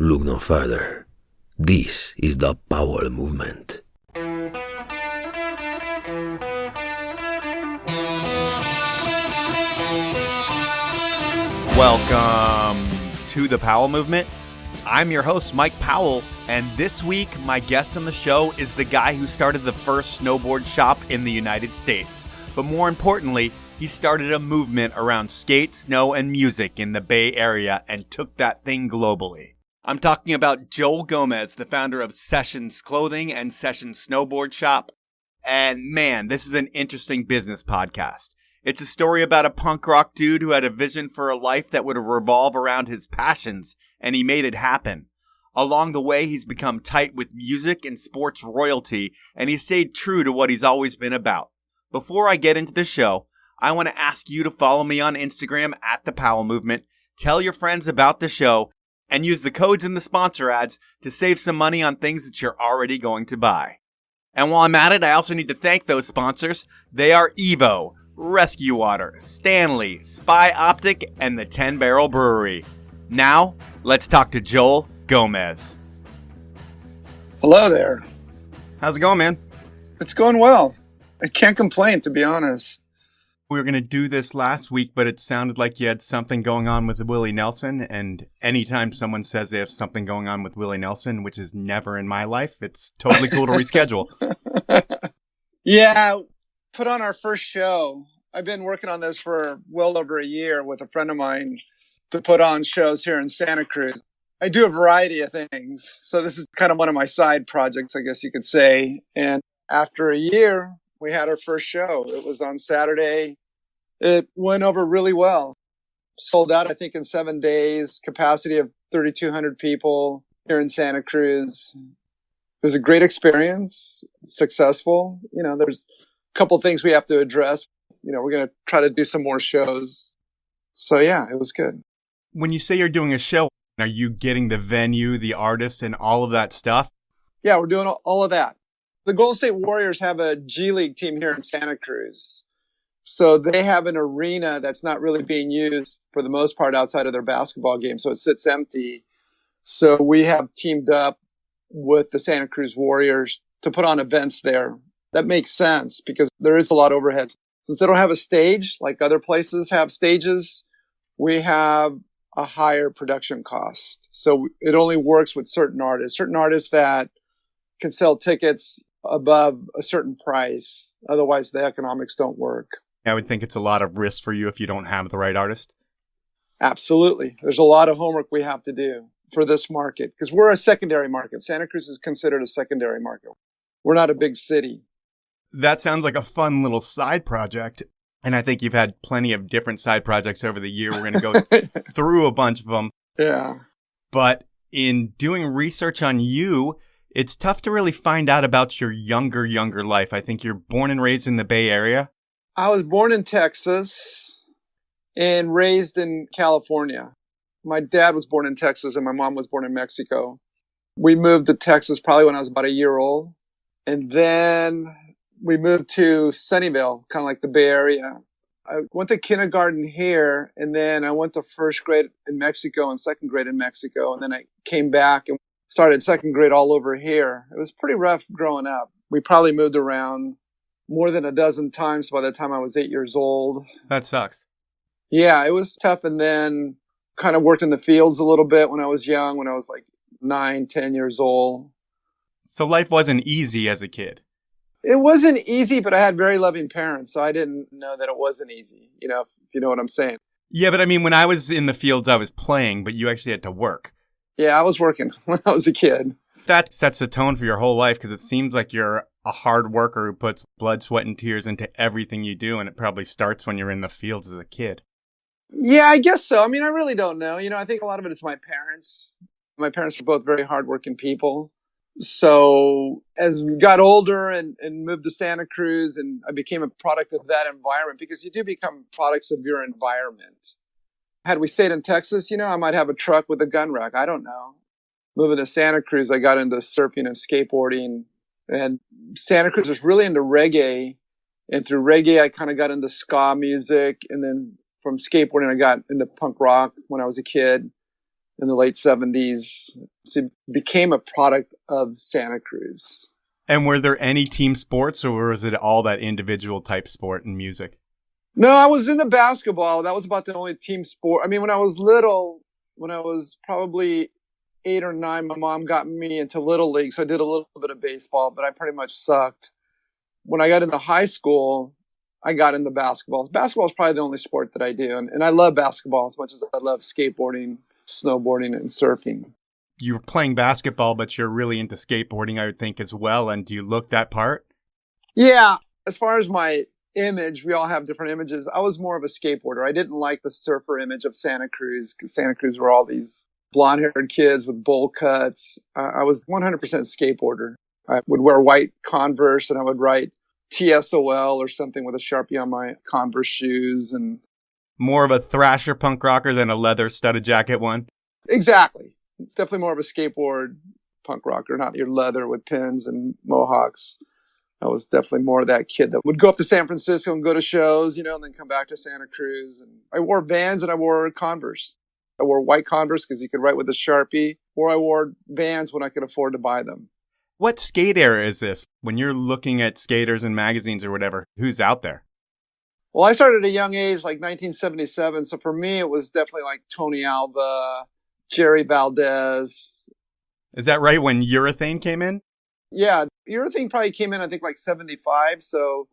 Look no further. This is the Power Movement. Welcome to the Powell Movement. I'm your host, Mike Powell, and this week my guest on the show is the guy who started the first snowboard shop in the United States. But more importantly, he started a movement around skate, snow, and music in the Bay Area and took that thing globally. I'm talking about Joel Gomez, the founder of Sessions Clothing and Sessions Snowboard Shop. And man, this is an interesting business podcast. It's a story about a punk rock dude who had a vision for a life that would revolve around his passions, and he made it happen. Along the way, he's become tight with music and sports royalty, and he stayed true to what he's always been about. Before I get into the show, I want to ask you to follow me on Instagram at The Powell Movement, tell your friends about the show, and use the codes in the sponsor ads to save some money on things that you're already going to buy. And while I'm at it, I also need to thank those sponsors. They are Evo, Rescue Water, Stanley, Spy Optic, and the 10 Barrel Brewery. Now, let's talk to Joel Gomez. Hello there. How's it going, man? It's going well. I can't complain, to be honest. We were going to do this last week, but it sounded like you had something going on with Willie Nelson. And anytime someone says they have something going on with Willie Nelson, which is never in my life, it's totally cool to reschedule. Yeah, put on our first show. I've been working on this for well over a year with a friend of mine to put on shows here in Santa Cruz. I do a variety of things. So this is kind of one of my side projects, I guess you could say. And after a year, we had our first show. It was on Saturday. It went over really well. Sold out, I think, in 7 days. Capacity of 3,200 people here in Santa Cruz. It was a great experience. Successful. You know, there's a couple of things we have to address. You know, we're going to try to do some more shows. So, yeah, it was good. When you say you're doing a show, are you getting the venue, the artist, and all of that stuff? Yeah, we're doing all of that. The Golden State Warriors have a G League team here in Santa Cruz. So they have an arena that's not really being used for the most part outside of their basketball game. So it sits empty. So we have teamed up with the Santa Cruz Warriors to put on events there. That makes sense because there is a lot of overhead. Since they don't have a stage like other places have stages, we have a higher production cost. So it only works with certain artists that can sell tickets above a certain price. Otherwise, the economics don't work. I would think it's a lot of risk for you if you don't have the right artist. Absolutely. There's a lot of homework we have to do for this market because we're a secondary market. Santa Cruz is considered a secondary market. We're not a big city. That sounds like a fun little side project. And I think you've had plenty of different side projects over the year. We're going to go through a bunch of them. Yeah. But in doing research on you, it's tough to really find out about your younger life. I think you're born and raised in the Bay Area. I was born in Texas and raised in California. My dad was born in Texas and my mom was born in Mexico. We moved to Texas probably when I was about a year old. And then we moved to Sunnyvale, kind of like the Bay Area. I went to kindergarten here, and then I went to first grade in Mexico and second grade in Mexico. And then I came back and started second grade all over here. It was pretty rough growing up. We probably moved around more than a dozen times by the time I was 8 years old. That sucks. Yeah, it was tough. And then kind of worked in the fields a little bit when I was young, when I was like 9, 10 years old. So life wasn't easy as a kid. It wasn't easy, but I had very loving parents, so I didn't know that it wasn't easy, you know, if you know what I'm saying. Yeah, but I mean, when I was in the fields, I was playing, but you actually had to work. Yeah, I was working when I was a kid. That sets the tone for your whole life because it seems like you're a hard worker who puts blood, sweat, and tears into everything you do, and it probably starts when you're in the fields as a kid. Yeah, I guess so. I mean, I really don't know. You know, I think a lot of it is my parents. My parents were both very hardworking people. So as we got older and moved to Santa Cruz, and I became a product of that environment because you do become products of your environment. Had we stayed in Texas, you know, I might have a truck with a gun rack. I don't know. Moving to Santa Cruz, I got into surfing and skateboarding. And Santa Cruz was really into reggae. And through reggae, I kind of got into ska music. And then from skateboarding, I got into punk rock when I was a kid. in the late 70s. So it became a product of Santa Cruz. And were there any team sports, or was it all that individual type sport and music? No, I was into basketball. That was about the only team sport. I mean, when I was little, when I was probably 8 or 9, my mom got me into Little League. So I did a little bit of baseball, but I pretty much sucked. When I got into high school, I got into basketball. Basketball is probably the only sport that I do. And I love basketball as much as I love skateboarding, snowboarding, and surfing. You were playing basketball, but you're really into skateboarding, I would think, as well. And do you look that part? Yeah. As far as my image, we all have different images. I was more of a skateboarder. I didn't like the surfer image of Santa Cruz, because Santa Cruz were all these blonde-haired kids with bowl cuts. I was 100% skateboarder. I would wear white Converse, and I would write TSOL or something with a Sharpie on my Converse shoes. And more of a thrasher punk rocker than a leather studded jacket one? Exactly. Definitely more of a skateboard punk rocker, not your leather with pins and mohawks. I was definitely more of that kid that would go up to San Francisco and go to shows, and then come back to Santa Cruz. And I wore Vans and I wore Converse. I wore white Converse because you could write with a Sharpie, or I wore Vans when I could afford to buy them. What skate era is this? When you're looking at skaters and magazines or whatever, who's out there? Well, I started at a young age, like 1977. So for me, it was definitely like Tony Alva, Jerry Valdez. Is that right, when urethane came in? Yeah, urethane probably came in, I think, like 75. So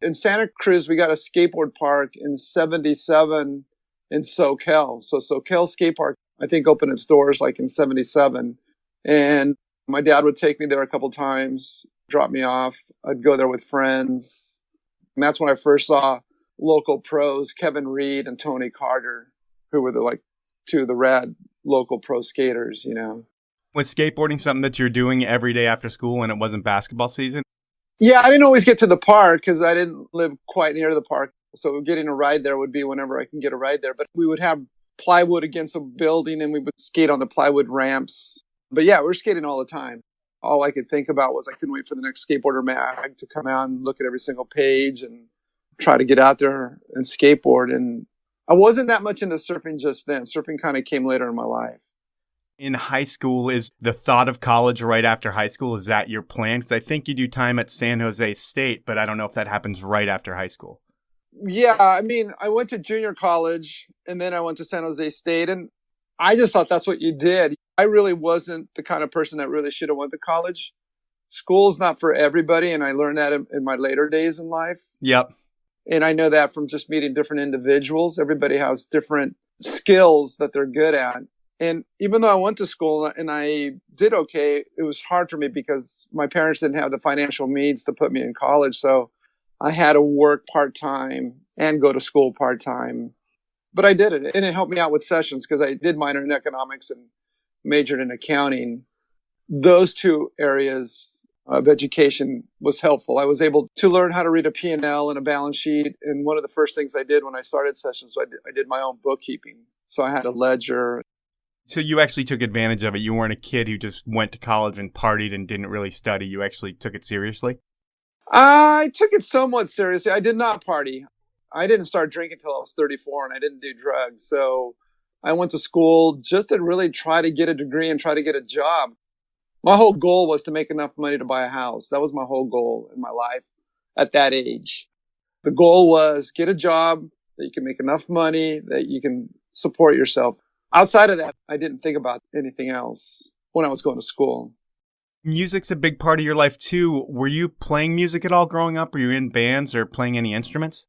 in Santa Cruz, we got a skateboard park in 77 in SoCal. So SoCal Skate Park, I think, opened its doors like in 77. And my dad would take me there a couple times, drop me off. I'd go there with friends. And that's when I first saw local pros, Kevin Reed and Tony Carter, who were two of the rad local pro skaters, Was skateboarding something that you're doing every day after school when it wasn't basketball season? Yeah, I didn't always get to the park because I didn't live quite near the park. So getting a ride there would be whenever I can get a ride there. But we would have plywood against a building and we would skate on the plywood ramps. But yeah, we were skating all the time. All I could think about was I couldn't wait for the next skateboarder mag to come out and look at every single page and try to get out there and skateboard. And I wasn't that much into surfing just then. Surfing kind of came later in my life. In high school, is the thought of college right after high school, is that your plan? Because I think you do time at San Jose State, but I don't know if that happens right after high school. Yeah, I mean, I went to junior college and then I went to San Jose State, and I just thought that's what you did. I really wasn't the kind of person that really should have went to college. School's not for everybody, and I learned that in my later days in life. Yep. And I know that from just meeting different individuals. Everybody has different skills that they're good at. And even though I went to school and I did okay, it was hard for me because my parents didn't have the financial means to put me in college. So I had to work part-time and go to school part-time. But I did it, and it helped me out with Sessions because I did minor in economics and majored in accounting. Those two areas of education was helpful. I was able to learn how to read a P&L and a balance sheet. And one of the first things I did when I started Sessions, I did my own bookkeeping. So I had a ledger. So you actually took advantage of it. You weren't a kid who just went to college and partied and didn't really study. You actually took it seriously? I took it somewhat seriously. I did not party. I didn't start drinking until I was 34, and I didn't do drugs. So I went to school just to really try to get a degree and try to get a job. My whole goal was to make enough money to buy a house. That was my whole goal in my life at that age. The goal was get a job that you can make enough money that you can support yourself. Outside of that, I didn't think about anything else when I was going to school. Music's a big part of your life, too. Were you playing music at all growing up? Were you in bands or playing any instruments?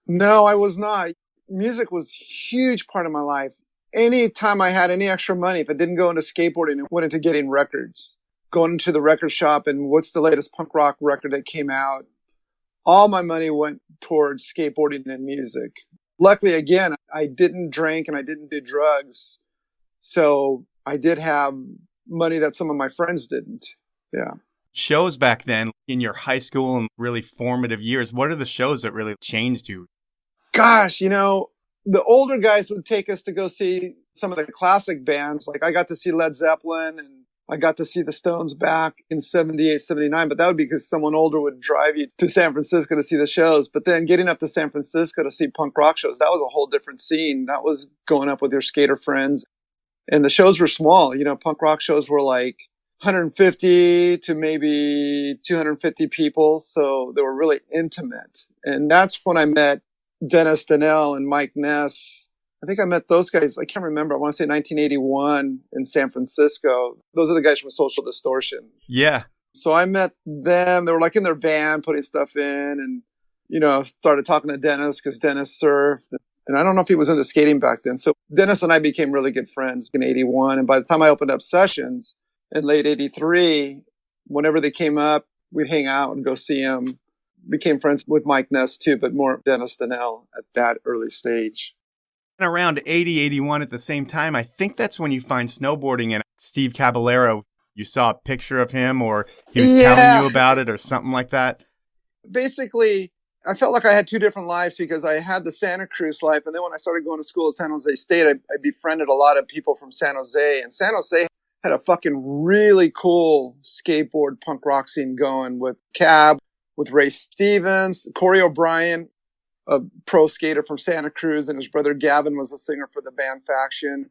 No, I was not. Music was a huge part of my life. Anytime I had any extra money, if it didn't go into skateboarding, it went into getting records. Going to the record shop and what's the latest punk rock record that came out. All my money went towards skateboarding and music. Luckily, again, I didn't drink and I didn't do drugs. So I did have money that some of my friends didn't. Yeah. Shows back then in your high school and really formative years, what are the shows that really changed you? Gosh, the older guys would take us to go see some of the classic bands. Like I got to see Led Zeppelin and I got to see the Stones back in 78, 79, but that would be because someone older would drive you to San Francisco to see the shows. But then getting up to San Francisco to see punk rock shows, that was a whole different scene. That was going up with your skater friends. And the shows were small. Punk rock shows were like 150 to maybe 250 people. So they were really intimate. And that's when I met Dennis Donnell and Mike Ness. I think I met those guys. I can't remember. I want to say 1981 in San Francisco. Those are the guys from Social Distortion. Yeah. So I met them. They were like in their van putting stuff in, and, started talking to Dennis because Dennis surfed. And I don't know if he was into skating back then. So Dennis and I became really good friends in 81. And by the time I opened up Sessions in late 83, whenever they came up, we'd hang out and go see them. Became friends with Mike Ness too, but more Dennis Donnell at that early stage. And around 80, 81 at the same time, I think that's when you find snowboarding and Steve Caballero. You saw a picture of him or he was telling you about it or something like that? Basically, I felt like I had two different lives because I had the Santa Cruz life. And then when I started going to school at San Jose State, I befriended a lot of people from San Jose. And San Jose had a fucking really cool skateboard punk rock scene going with Cab, with Ray Stevens, Corey O'Brien, a pro skater from Santa Cruz, and his brother Gavin was a singer for the band Faction.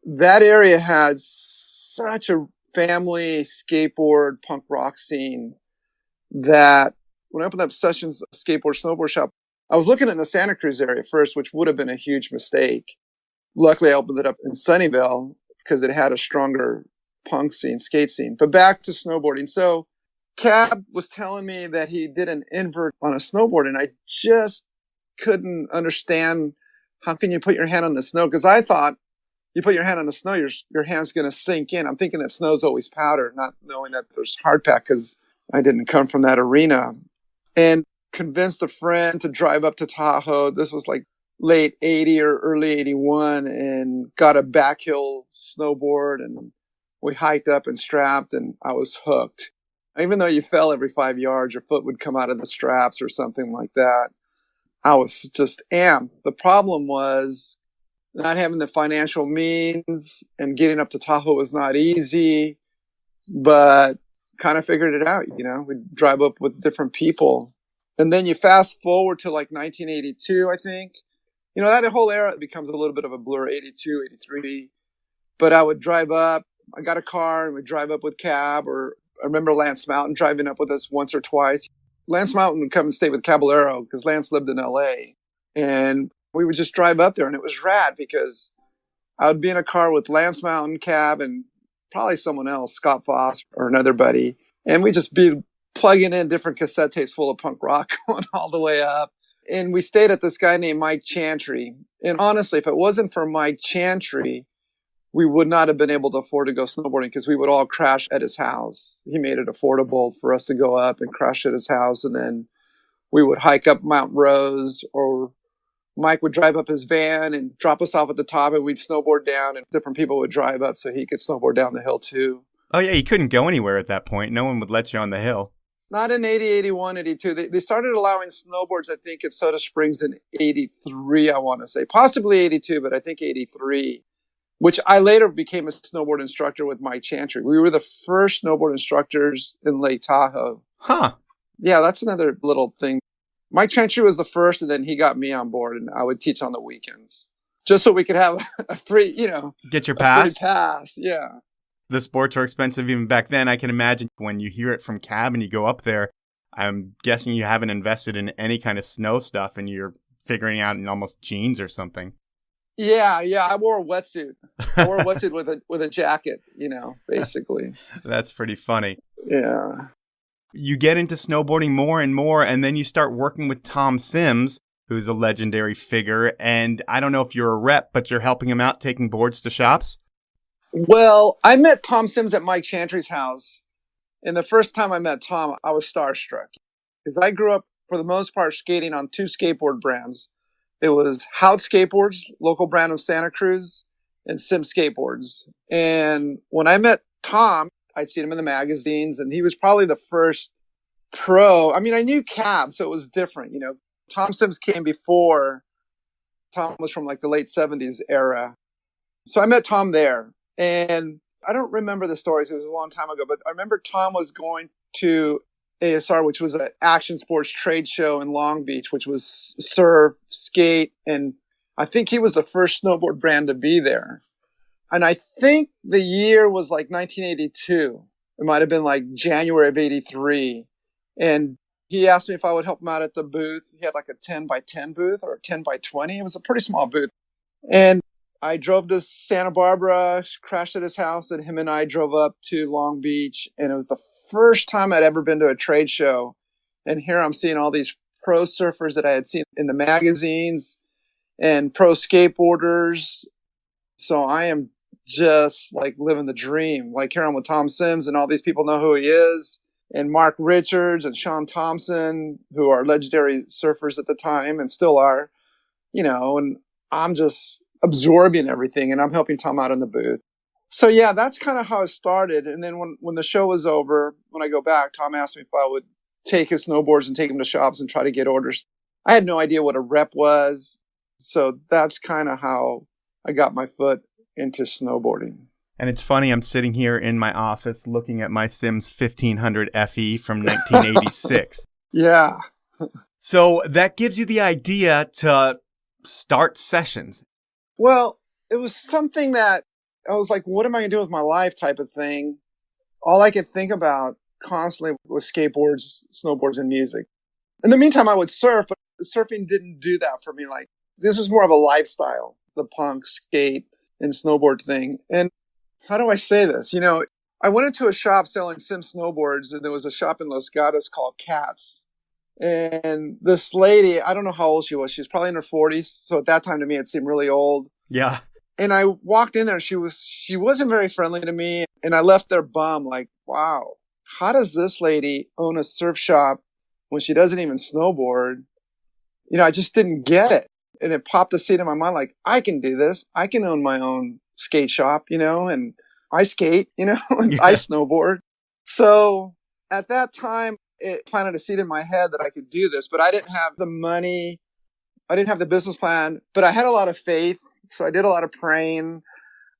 That area had such a family skateboard punk rock scene that when I opened up Sessions Snowboard Shop, I was looking in the Santa Cruz area first, which would have been a huge mistake. Luckily, I opened it up in Sunnyvale because it had a stronger punk scene, skate scene. But back to snowboarding. So Cab was telling me that he did an invert on a snowboard, and I just couldn't understand how can you put your hand on the snow? Because I thought you put your hand on the snow, your hand's going to sink in. I'm thinking that snow's always powder, not knowing that there's hard pack because I didn't come from that arena. And convinced a friend to drive up to Tahoe. This was like late 80 or early 81, and got a backhill snowboard, and we hiked up and strapped, and I was hooked. Even though you fell every 5 yards, your foot would come out of the straps or something like that. I was just amped. The problem was not having the financial means, and getting up to Tahoe was not easy, but kind of figured it out. We'd drive up with different people. And then you fast forward to like 1982, I think. That whole era becomes a little bit of a blur, 82, 83. But I would drive up. I got a car and we'd drive up with Cab, or I remember Lance Mountain driving up with us once or twice. Lance Mountain would come and stay with Caballero because Lance lived in LA. And we would just drive up there, and it was rad because I would be in a car with Lance Mountain, Cab, and probably someone else, Scott Foss or another buddy. And we'd just be plugging in different cassette tapes full of punk rock going all the way up. And we stayed at this guy named Mike Chantry. And honestly, if it wasn't for Mike Chantry, we would not have been able to afford to go snowboarding because we would all crash at his house. He made it affordable for us to go up and crash at his house. And then we would hike up Mount Rose, or Mike would drive up his van and drop us off at the top, and we'd snowboard down, and different people would drive up so he could snowboard down the hill too. Oh, yeah. You couldn't go anywhere at that point. No one would let you on the hill. Not in 80, 81, 82. They started allowing snowboards, I think, at Soda Springs in 83, I want to say. Possibly 82, but I think 83, which I later became a snowboard instructor with Mike Chantry. We were the first snowboard instructors in Lake Tahoe. Huh. Yeah, that's another little thing. Mike Chantry was the first, and then he got me on board, and I would teach on the weekends just so we could have a free, get your pass. Free pass, yeah. The sports were expensive even back then. I can imagine when you hear it from Cab and you go up there, I'm guessing you haven't invested in any kind of snow stuff and you're figuring out in almost jeans or something. Yeah. I wore a wetsuit. I wore a wetsuit with a jacket, basically. That's pretty funny. Yeah. You get into snowboarding more and more, and then you start working with Tom Sims, who's a legendary figure. And I don't know if you're a rep, but you're helping him out taking boards to shops? Well, I met Tom Sims at Mike Chantry's house. And the first time I met Tom, I was starstruck. Because I grew up, for the most part, skating on two skateboard brands. It was Hout Skateboards, local brand of Santa Cruz, and Sims Skateboards. And when I met Tom, I'd seen him in the magazines, and he was probably the first pro. I mean, I knew Cab, so it was different. Tom Sims came before. Tom was from like the late 70s era. So I met Tom there. And I don't remember the stories. It was a long time ago. But I remember Tom was going to ASR, which was an action sports trade show in Long Beach, which was surf, skate. And I think he was the first snowboard brand to be there. And I think the year was like 1982. It might have been like January of 83. And he asked me if I would help him out at the booth. He had like a 10 by 10 booth or a 10 by 20. It was a pretty small booth. And I drove to Santa Barbara, crashed at his house, and him and I drove up to Long Beach. And it was the first time I'd ever been to a trade show. And here I'm seeing all these pro surfers that I had seen in the magazines and pro skateboarders. So I am just like living the dream. Like here I'm with Tom Sims and all these people know who he is. And Mark Richards and Sean Thompson, who are legendary surfers at the time and still are, and I'm just absorbing everything and I'm helping Tom out in the booth. So yeah, that's kind of how it started. And then when the show was over, when I go back, Tom asked me if I would take his snowboards and take them to shops and try to get orders. I had no idea what a rep was. So that's kind of how I got my foot into snowboarding. And it's funny, I'm sitting here in my office looking at my Sims 1500 FE from 1986. Yeah. So that gives you the idea to start Sessions. Well, it was something that I was like, what am I going to do with my life type of thing. All I could think about constantly was skateboards, snowboards, and music. In the meantime, I would surf, but surfing didn't do that for me. Like, this was more of a lifestyle, the punk, skate, and snowboard thing. And how do I say this? I went into a shop selling sim snowboards, and there was a shop in Los Gatos called Cats. And this lady, I don't know how old she was. She was probably in her 40s. So at that time to me, it seemed really old. Yeah. And I walked in there and she wasn't very friendly to me. And I left there bummed, like, wow, how does this lady own a surf shop when she doesn't even snowboard? I just didn't get it. And it popped a seed in my mind, like, I can do this. I can own my own skate shop, and I skate, and Yeah. I snowboard. So at that time, it planted a seed in my head that I could do this, but I didn't have the money. I didn't have the business plan, but I had a lot of faith. So I did a lot of praying.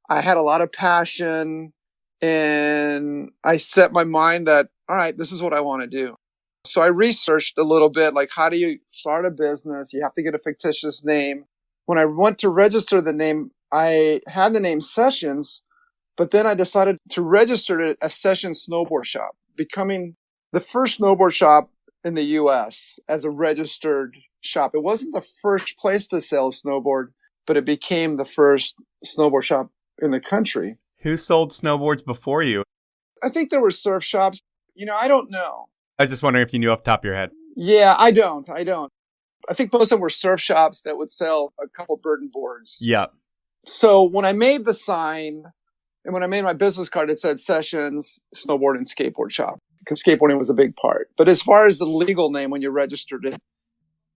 I had a lot of passion, and I set my mind that, all right, this is what I want to do. So I researched a little bit, like, how do you start a business? You have to get a fictitious name. When I went to register the name, I had the name Sessions, but then I decided to register it as Sessions Snowboard Shop, becoming the first snowboard shop in the U.S. as a registered shop. It wasn't the first place to sell snowboard, but it became the first snowboard shop in the country. Who sold snowboards before you? I think there were surf shops. I don't know. I was just wondering if you knew off the top of your head. Yeah, I don't. I think most of them were surf shops that would sell a couple burden boards. Yeah. So when I made the sign and when I made my business card, it said Sessions Snowboard and Skateboard Shop, because skateboarding was a big part. But as far as the legal name, when you registered it,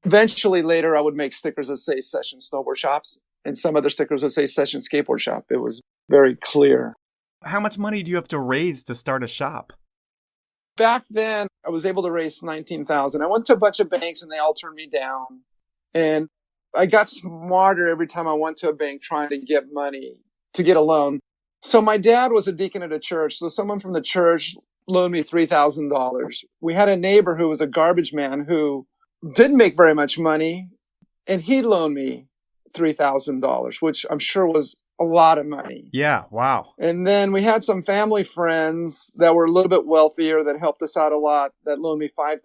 eventually later I would make stickers that say Sessions Snowboard Shops and some other stickers that say Sessions Skateboard Shop. It was very clear. How much money do you have to raise to start a shop? Back then, I was able to raise $19,000. I went to a bunch of banks and they all turned me down. And I got smarter every time I went to a bank trying to get money to get a loan. So my dad was a deacon at a church. So someone from the church loaned me $3,000. We had a neighbor who was a garbage man who didn't make very much money. And he loaned me $3,000, which I'm sure was a lot of money. Yeah, wow. And then we had some family friends that were a little bit wealthier that helped us out a lot that loaned me $5,000.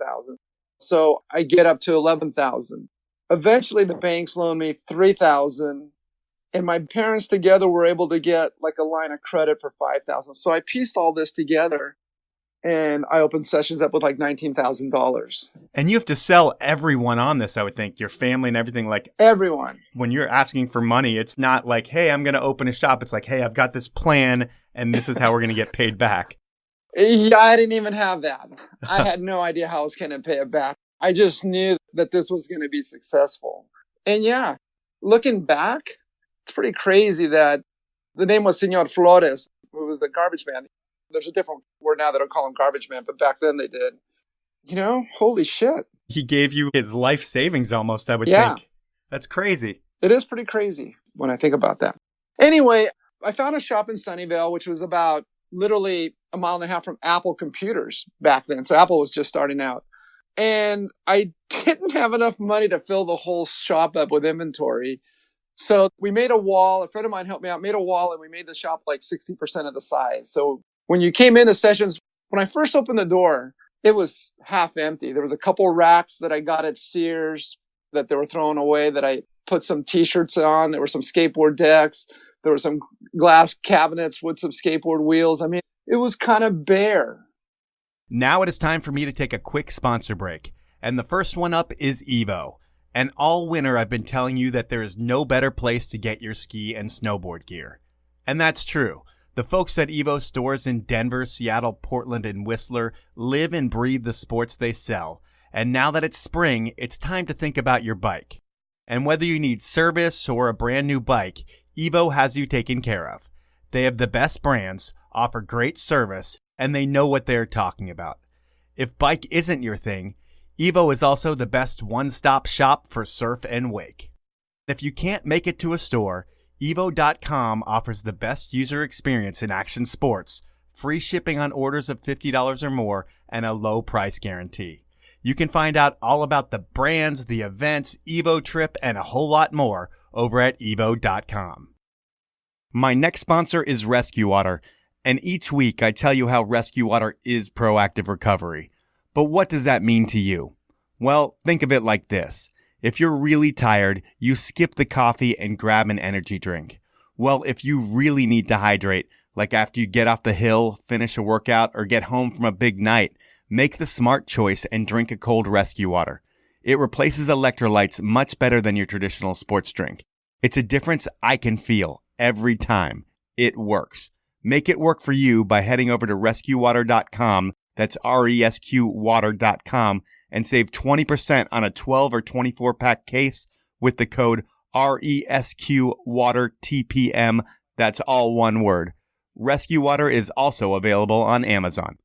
So I get up to $11,000. Eventually the banks loaned me $3,000 and my parents together were able to get like a line of credit for $5,000. So I pieced all this together and I opened Sessions up with like $19,000. And you have to sell everyone on this, I would think, your family and everything. Like everyone. When you're asking for money, it's not like, hey, I'm going to open a shop. It's like, hey, I've got this plan and this is how we're going to get paid back. Yeah, I didn't even have that. I had no idea how I was going to pay it back. I just knew that this was going to be successful. And yeah, looking back, it's pretty crazy that the name was Senor Flores, who was the garbage man. There's a different word now that don't call him garbage man, but back then they did. Holy shit. He gave you his life savings almost, I would Yeah. think. That's crazy. It is pretty crazy when I think about that. Anyway, I found a shop in Sunnyvale, which was about literally a mile and a half from Apple computers back then. So Apple was just starting out. And I didn't have enough money to fill the whole shop up with inventory. So we made a wall. A friend of mine helped me out, made a wall, and we made the shop like 60% of the size. So when you came into Sessions, when I first opened the door, it was half empty. There was a couple racks that I got at Sears that they were throwing away that I put some t-shirts on. There were some skateboard decks. There were some glass cabinets with some skateboard wheels. I mean, it was kind of bare. Now it is time for me to take a quick sponsor break. And the first one up is Evo. And all winter I've been telling you that there is no better place to get your ski and snowboard gear. And that's true. The folks at Evo stores in Denver, Seattle, Portland, and Whistler live and breathe the sports they sell. And now that it's spring, it's time to think about your bike. And whether you need service or a brand new bike, Evo has you taken care of. They have the best brands, offer great service, and they know what they're talking about. If bike isn't your thing, Evo is also the best one-stop shop for surf and wake. If you can't make it to a store, Evo.com offers the best user experience in action sports, free shipping on orders of $50 or more, and a low price guarantee. You can find out all about the brands, the events, Evo trip, and a whole lot more over at Evo.com. My next sponsor is Rescue Water, and each week I tell you how Rescue Water is proactive recovery. But what does that mean to you? Well, think of it like this. If you're really tired, you skip the coffee and grab an energy drink. Well, if you really need to hydrate, like after you get off the hill, finish a workout, or get home from a big night, make the smart choice and drink a cold Rescue Water. It replaces electrolytes much better than your traditional sports drink. It's a difference I can feel every time. It works. Make it work for you by heading over to rescuewater.com. That's resqwater.com and save 20% on a 12 or 24 pack case with the code RESQWaterTPM. That's all one word. Rescue Water is also available on Amazon.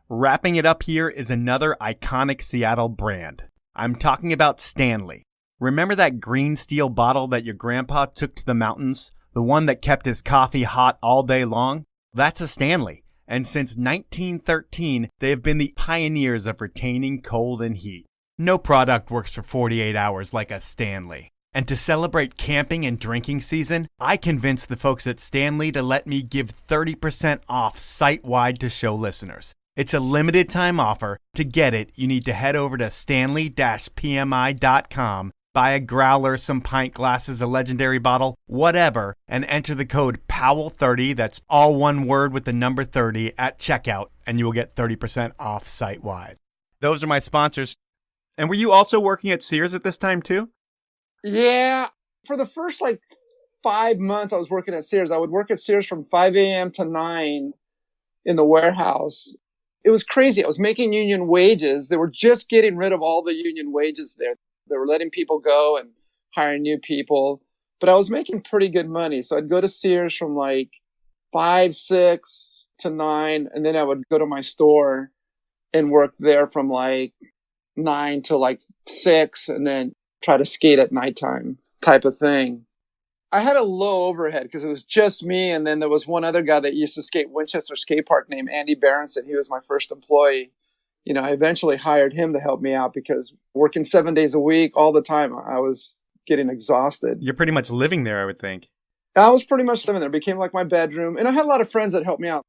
Wrapping it up here is another iconic Seattle brand. I'm talking about Stanley. Remember that green steel bottle that your grandpa took to the mountains? The one that kept his coffee hot all day long? That's a Stanley. And since 1913, they have been the pioneers of retaining cold and heat. No product works for 48 hours like a Stanley. And to celebrate camping and drinking season, I convinced the folks at Stanley to let me give 30% off site-wide to show listeners. It's a limited time offer. To get it, you need to head over to stanley-pmi.com, buy a growler, some pint glasses, a legendary bottle, whatever, and enter the code POWEL30, that's all one word with the number 30, at checkout, and you will get 30% off site-wide. Those are my sponsors. And were you also working at Sears at this time too? Yeah. For the first 5 months I was working at Sears, I would work at Sears from 5 a.m. to 9 in the warehouse. It was crazy. I was making union wages. They were just getting rid of all the union wages there. They were letting people go and hiring new people. But I was making pretty good money. So I'd go to Sears from 5, 6 to 9. And then I would go to my store and work there from 9 to 6. And then try to skate at nighttime type of thing. I had a low overhead because it was just me. And then there was one other guy that used to skate Winchester Skate Park named Andy Berenson. He was my first employee. I eventually hired him to help me out because working 7 days a week all the time, I was getting exhausted. You're pretty much living there, I would think. I was pretty much living there. It became like my bedroom. And I had a lot of friends that helped me out.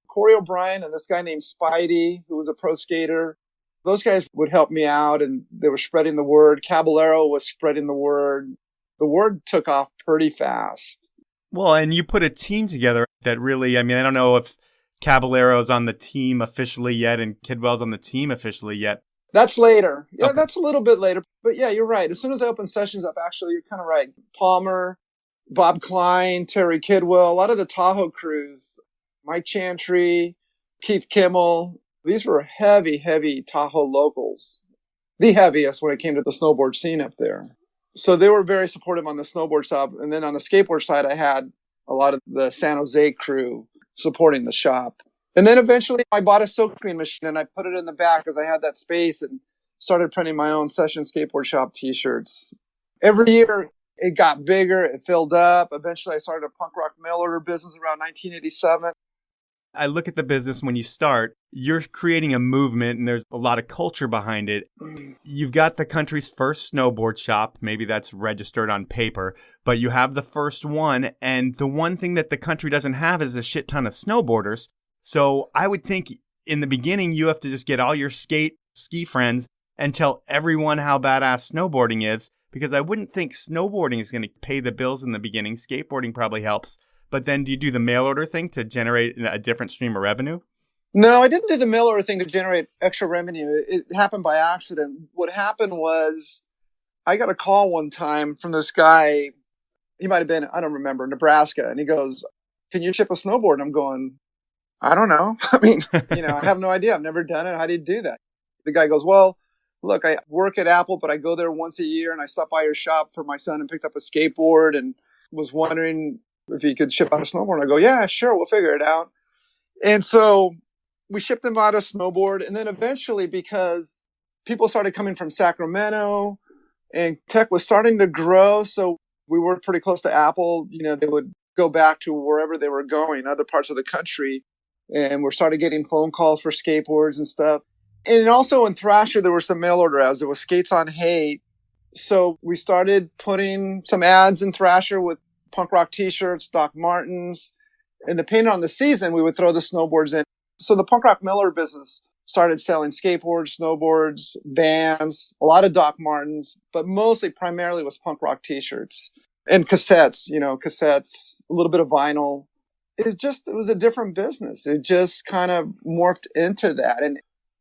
Corey O'Brien and this guy named Spidey, who was a pro skater. Those guys would help me out and they were spreading the word. Caballero was spreading the word. The word took off pretty fast. Well, and you put a team together that really, I don't know if Caballero's on the team officially yet and Kidwell's on the team officially yet. That's later. Yeah, okay. That's a little bit later. But yeah, you're right. As soon as I opened Sessions up, actually, you're kind of right. Palmer, Bob Klein, Terry Kidwell, a lot of the Tahoe crews, Mike Chantry, Keith Kimmel. These were heavy, heavy Tahoe locals. The heaviest when it came to the snowboard scene up there. So they were very supportive on the snowboard side. And then on the skateboard side, I had a lot of the San Jose crew supporting the shop. And then eventually I bought a silk screen machine and I put it in the back because I had that space and started printing my own Sessions Snowboard Shop t-shirts. Every year it got bigger, it filled up. Eventually I started a punk rock mail order business around 1987. I look at the business when you start, you're creating a movement and there's a lot of culture behind it. You've got the country's first snowboard shop. Maybe that's registered on paper, but you have the first one. And the one thing that the country doesn't have is a shit ton of snowboarders. So I would think in the beginning, you have to just get all your ski friends and tell everyone how badass snowboarding is, because I wouldn't think snowboarding is going to pay the bills in the beginning. Skateboarding probably helps. But then do you do the mail order thing to generate a different stream of revenue? No, I didn't do the mail order thing to generate extra revenue. It happened by accident. What happened was I got a call one time from this guy. He might have been, I don't remember, Nebraska. And he goes, "Can you ship a snowboard?" And I'm going, "I don't know. I mean, I have no idea. I've never done it. How do you do that?" The guy goes, "Well, look, I work at Apple, but I go there once a year and I stopped by your shop for my son and picked up a skateboard and was wondering if he could ship out a snowboard." And I go, "Yeah, sure. We'll figure it out." And so we shipped him out a snowboard. And then eventually, because people started coming from Sacramento and tech was starting to grow, so we were pretty close to Apple. They would go back to wherever they were going, other parts of the country. And we started getting phone calls for skateboards and stuff. And also in Thrasher, there were some mail order ads. There was Skates on Hate. So we started putting some ads in Thrasher with punk rock t-shirts, Doc Martens. And depending on the season, we would throw the snowboards in. So the punk rock mail order business started selling skateboards, snowboards, bands, a lot of Doc Martens, but primarily was punk rock t-shirts and cassettes, a little bit of vinyl. It was a different business. It just kind of morphed into that. And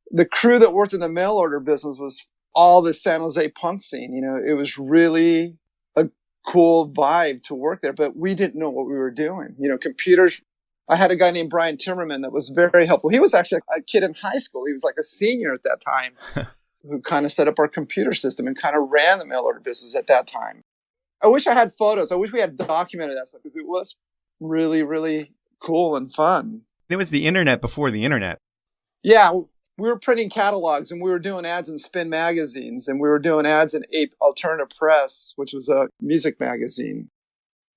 the crew that worked in the mail order business was all the San Jose punk scene. It was really a cool vibe to work there, but we didn't know what we were doing. Computers. I had a guy named Brian Timmerman that was very helpful. He was actually a kid in high school. He was like a senior at that time who kind of set up our computer system and kind of ran the mail order business at that time. I wish I had photos. I wish we had documented that stuff because it was really, really cool and fun. It was the internet before the internet. Yeah. We were printing catalogs and we were doing ads in Spin magazines and we were doing ads in Alternative Press, which was a music magazine.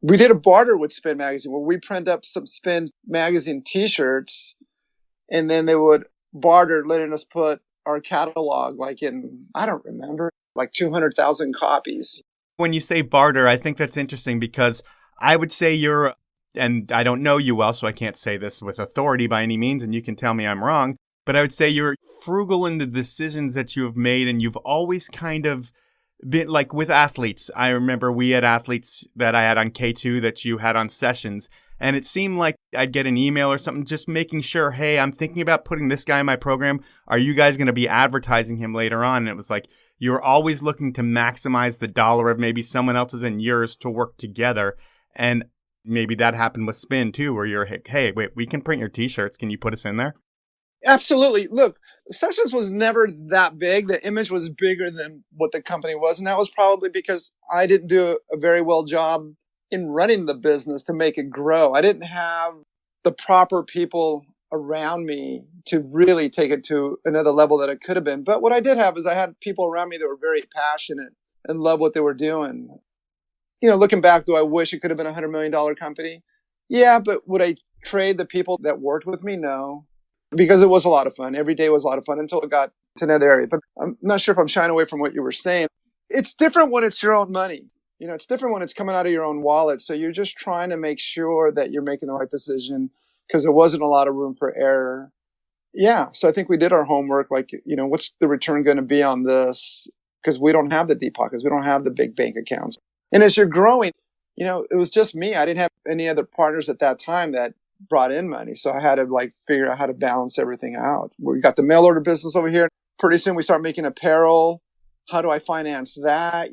We did a barter with Spin magazine where we print up some Spin magazine t-shirts and then they would barter, letting us put our catalog like in, I don't remember, like 200,000 copies. When you say barter, I think that's interesting because I would say and I don't know you well, so I can't say this with authority by any means, and you can tell me I'm wrong. But I would say you're frugal in the decisions that you have made, and you've always kind of been like with athletes. I remember we had athletes that I had on K2 that you had on Sessions, and it seemed like I'd get an email or something just making sure, hey, I'm thinking about putting this guy in my program. Are you guys going to be advertising him later on? And it was like you were always looking to maximize the dollar of maybe someone else's and yours to work together. And maybe that happened with Spin too, where you're, hey, wait, we can print your t-shirts. Can you put us in there? Absolutely. Look, Sessions was never that big. The image was bigger than what the company was. And that was probably because I didn't do a very well job in running the business to make it grow. I didn't have the proper people around me to really take it to another level that it could have been. But what I did have is I had people around me that were very passionate and loved what they were doing. Looking back, do I wish it could have been a $100 million company? Yeah, but would I trade the people that worked with me? No. Because it was a lot of fun. Every day was a lot of fun until it got to another area. But I'm not sure if I'm shying away from what you were saying. It's different when it's your own money. It's different when it's coming out of your own wallet. So you're just trying to make sure that you're making the right decision because there wasn't a lot of room for error. Yeah. So I think we did our homework. Like, what's the return going to be on this? Because we don't have the deep pockets. We don't have the big bank accounts. And as you're growing, it was just me. I didn't have any other partners at that time that brought in money. So I had to figure out how to balance everything out. We got the mail order business over here. Pretty soon we start making apparel. How do I finance that?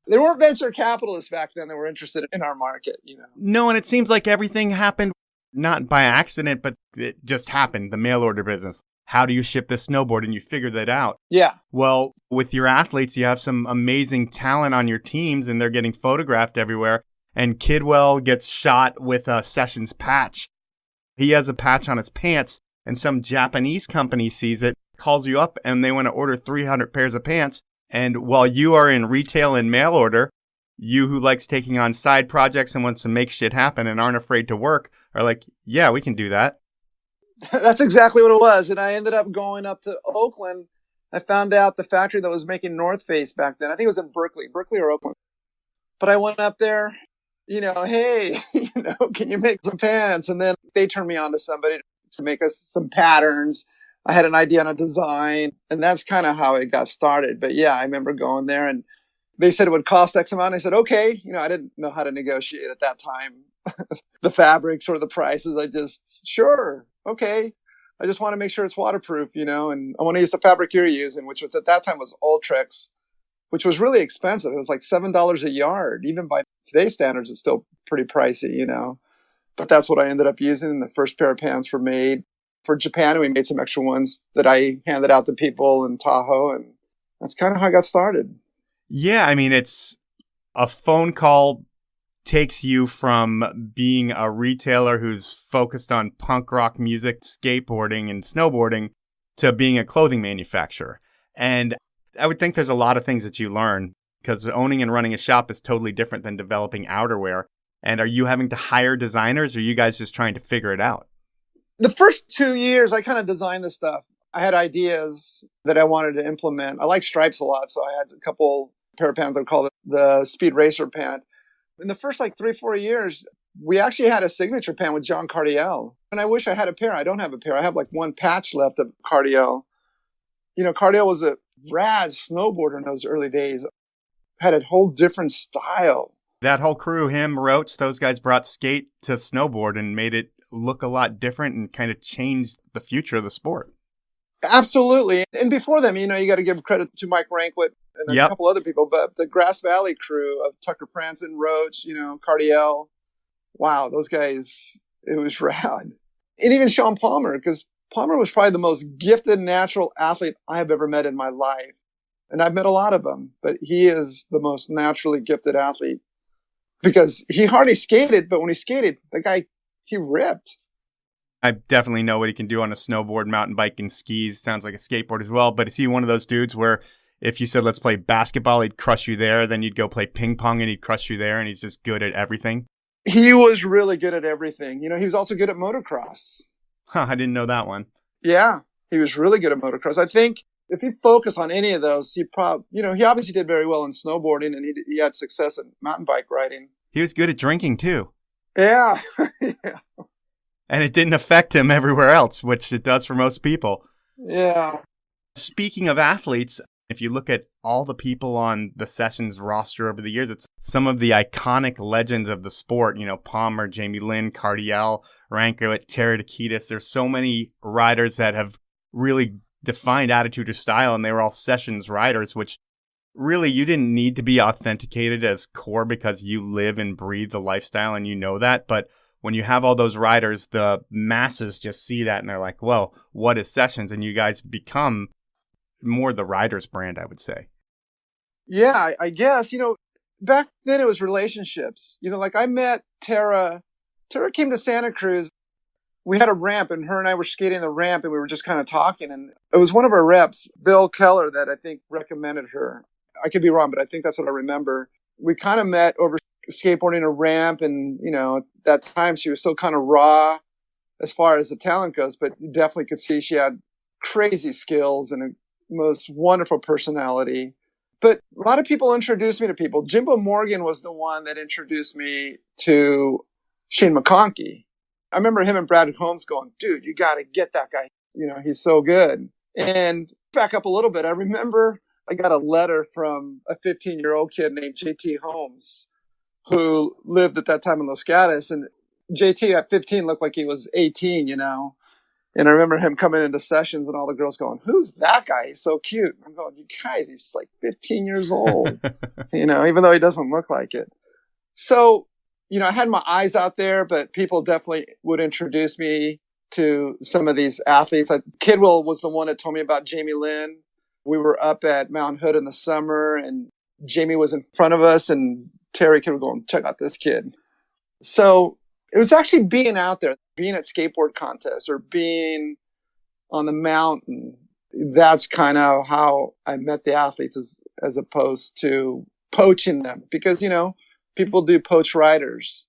There weren't venture capitalists back then that were interested in our market, No, and it seems like everything happened not by accident, but it just happened. The mail order business. How do you ship this snowboard? And you figured that out. Yeah. Well, with your athletes, you have some amazing talent on your teams and they're getting photographed everywhere. And Kidwell gets shot with a Sessions patch. He has a patch on his pants and some Japanese company sees it, calls you up and they want to order 300 pairs of pants. And while you are in retail and mail order, you who likes taking on side projects and wants to make shit happen and aren't afraid to work are like, yeah, we can do that. That's exactly what it was. And I ended up going up to Oakland. I found out the factory that was making North Face back then. I think it was in Berkeley or Oakland. But I went up there, hey, can you make some pants? And then they turned me on to somebody to make us some patterns. I had an idea on a design, and that's kind of how it got started. But yeah, I remember going there and they said it would cost X amount. I said, okay. I didn't know how to negotiate at that time. The fabrics or the prices. Sure. Okay. I just want to make sure it's waterproof, and I want to use the fabric you're using, which was at that time was Ultrex, which was really expensive. It was like $7 a yard. Even by today's standards, it's still pretty pricey, but that's what I ended up using. The first pair of pants were made for Japan, and we made some extra ones that I handed out to people in Tahoe. And that's kind of how I got started. Yeah. I mean, it's a phone call takes you from being a retailer who's focused on punk rock music, skateboarding, and snowboarding to being a clothing manufacturer. And I would think there's a lot of things that you learn because owning and running a shop is totally different than developing outerwear. And are you having to hire designers, or are you guys just trying to figure it out? The first 2 years, I kind of designed this stuff. I had ideas that I wanted to implement. I like stripes a lot, so I had a couple pair of pants that were called the Speed Racer pant. In the first 3-4 years, we actually had a signature pant with John Cardiel. And I wish I had a pair. I don't have a pair. I have one patch left of Cardiel. Cardiel was a rad snowboarder in those early days. Had a whole different style. That whole crew, him, Roach, those guys brought skate to snowboard and made it look a lot different and kind of changed the future of the sport. Absolutely. And before them, you got to give credit to Mike Rankwit and a couple other people, but the Grass Valley crew of Tucker Franson, Roach, Cardiel. Wow, those guys, it was rad. And even Sean Palmer, because Palmer was probably the most gifted natural athlete I have ever met in my life. And I've met a lot of them, but he is the most naturally gifted athlete because he hardly skated, but when he skated, the guy, he ripped. I definitely know what he can do on a snowboard, mountain bike, and skis. Sounds like a skateboard as well. But is he one of those dudes where if you said, let's play basketball, he'd crush you there. Then you'd go play ping pong and he'd crush you there. And he's just good at everything. He was really good at everything. He was also good at motocross. Huh, I didn't know that one. Yeah, he was really good at motocross. I think if he focused on any of those, he probably, he obviously did very well in snowboarding and he had success in mountain bike riding. He was good at drinking too. Yeah. Yeah. And it didn't affect him everywhere else, which it does for most people. Yeah. Speaking of athletes, if you look at all the people on the Sessions roster over the years, it's some of the iconic legends of the sport. Palmer, Jamie Lynn, Cardiel, Rankwit, Terry Takitis. There's so many riders that have really defined attitude or style, and they were all Sessions riders, which really you didn't need to be authenticated as core because you live and breathe the lifestyle and you know that. But when you have all those riders, the masses just see that and they're like, whoa, what is Sessions? And you guys become more the riders brand, I would say. Yeah, I guess, back then it was relationships. I met Tara. Tara came to Santa Cruz. We had a ramp and her and I were skating the ramp and we were just kind of talking. And it was one of our reps, Bill Keller, that I think recommended her. I could be wrong, but I think that's what I remember. We kind of met over skateboarding a ramp and, at that time she was still kind of raw as far as the talent goes, but you definitely could see she had crazy skills and a most wonderful personality. But a lot of people introduced me to people. Jimbo Morgan was the one that introduced me to Shane McConkey. I remember him and Brad Holmes going, dude, you got to get that guy. He's so good. And back up a little bit. I remember I got a letter from a 15-year-old kid named JT Holmes who lived at that time in Los Gatos. And JT at 15 looked like he was 18, And I remember him coming into Sessions and all the girls going, who's that guy? He's so cute. I'm going, you guys, he's 15 years old, even though he doesn't look like it. So, I had my eyes out there, but people definitely would introduce me to some of these athletes. Kidwell was the one that told me about Jamie Lynn. We were up at Mount Hood in the summer and Jamie was in front of us and Terry Kidwell going, check out this kid. So it was actually being out there, being at skateboard contests or being on the mountain. That's kind of how I met the athletes as opposed to poaching them because, people do poach riders.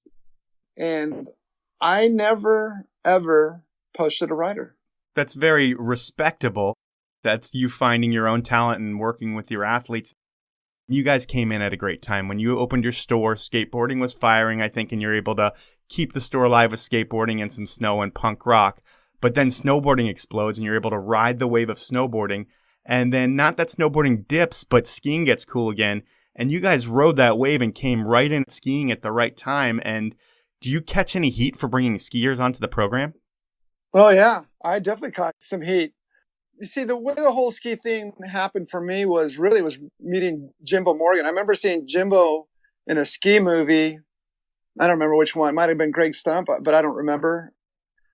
And I never, ever posted a rider. That's very respectable. That's you finding your own talent and working with your athletes. You guys came in at a great time. When you opened your store, skateboarding was firing, I think, and you're able to keep the store alive with skateboarding and some snow and punk rock. But then snowboarding explodes and you're able to ride the wave of snowboarding. And then not that snowboarding dips, but skiing gets cool again. And you guys rode that wave and came right in skiing at the right time. And do you catch any heat for bringing skiers onto the program? Oh, yeah. I definitely caught some heat. You see, the way the whole ski thing happened for me was meeting Jimbo Morgan. I remember seeing Jimbo in a ski movie. I don't remember which one. It might have been Greg Stump, but I don't remember.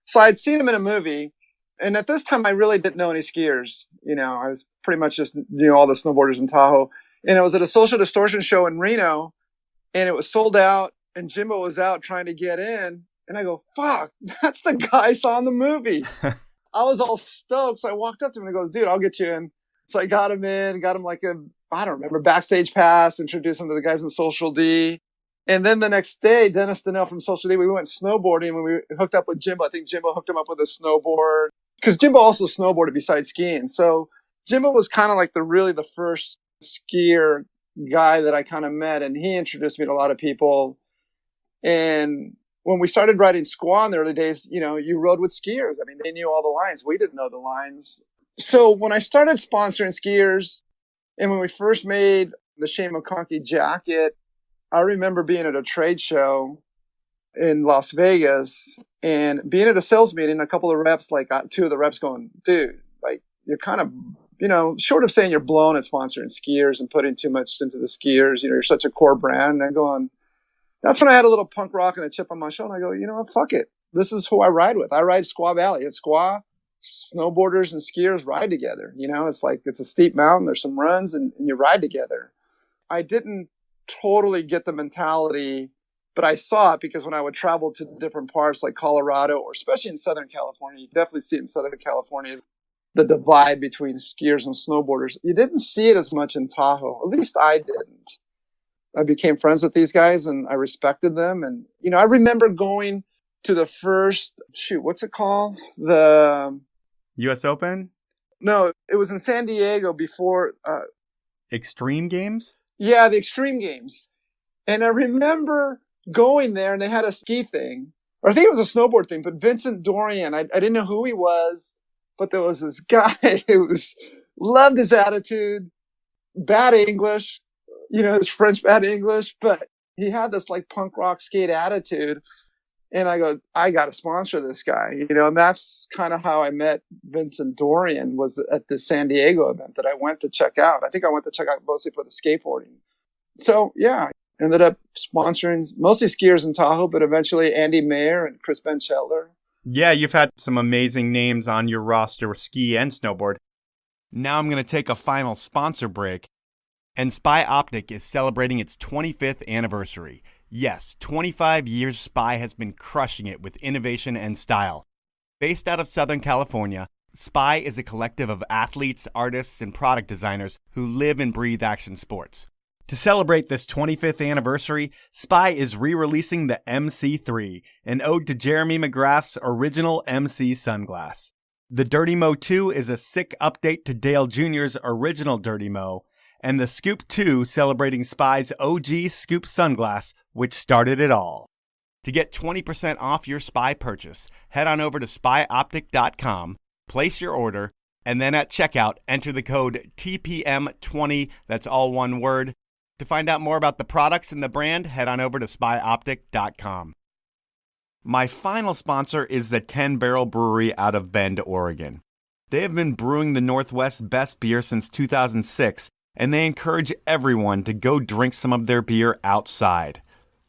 So I'd seen him in a movie. And at this time, I really didn't know any skiers. I was pretty much just all the snowboarders in Tahoe. And it was at a Social Distortion show in Reno. And it was sold out. And Jimbo was out trying to get in. And I go, fuck, that's the guy I saw in the movie. I was all stoked. So I walked up to him and he goes, dude, I'll get you in. So I got him in, got him like I don't remember, backstage pass, introduced him to the guys in Social D. And then the next day, Dennis Donnell from Social D, we went snowboarding when we hooked up with Jimbo. I think Jimbo hooked him up with a snowboard because Jimbo also snowboarded besides skiing. So Jimbo was kind of like the first skier guy that I kind of met. And he introduced me to a lot of people. And when we started riding squaw in the early days, you rode with skiers. I mean, they knew all the lines. We didn't know the lines. So when I started sponsoring skiers and when we first made the Shane McConkey jacket, I remember being at a trade show in Las Vegas and being at a sales meeting, a couple of reps, like two of the reps going, dude, like you're kind of, short of saying you're blown at sponsoring skiers and putting too much into the skiers, you're such a core brand. And I'm going, that's when I had a little punk rock and a chip on my shoulder. And I go, you know what? Fuck it. This is who I ride with. I ride Squaw Valley. At Squaw, snowboarders and skiers ride together. It's like, it's a steep mountain. There's some runs and you ride together. I didn't totally get the mentality, but I saw it because when I would travel to different parts like Colorado or especially in Southern California, you definitely see it in Southern California, the divide between skiers and snowboarders. You didn't see it as much in Tahoe. At least I didn't. I became friends with these guys and I respected them. And, I remember going to the first, what's it called? The US Open? No, it was in San Diego before. Extreme Games? Yeah, the Extreme Games. And I remember going there and they had a ski thing, or I think it was a snowboard thing, but Vincent Dorian, I didn't know who he was, but there was this guy who loved his attitude, bad English. His French bad English, but he had this like punk rock skate attitude. And I go, I got to sponsor this guy, and that's kind of how I met Vincent Dorian, was at the San Diego event that I went to check out. I think I went to check out mostly for the skateboarding. So yeah, ended up sponsoring mostly skiers in Tahoe, but eventually Andy Mayer and Chris Ben Shetler. Yeah, you've had some amazing names on your roster with ski and snowboard. Now I'm going to take a final sponsor break. And Spy Optic is celebrating its 25th anniversary. Yes, 25 years Spy has been crushing it with innovation and style. Based out of Southern California, Spy is a collective of athletes, artists, and product designers who live and breathe action sports. To celebrate this 25th anniversary, Spy is re-releasing the MC3, an ode to Jeremy McGrath's original MC sunglass. The Dirty Mo 2 is a sick update to Dale Jr.'s original Dirty Mo, and the Scoop 2 celebrating Spy's OG Scoop sunglass, which started it all. To get 20% off your Spy purchase, head on over to spyoptic.com, place your order, and then at checkout, enter the code TPM20, that's all one word. To find out more about the products and the brand, head on over to spyoptic.com. My final sponsor is the 10 Barrel Brewery out of Bend, Oregon. They have been brewing the Northwest's best beer since 2006, and they encourage everyone to go drink some of their beer outside.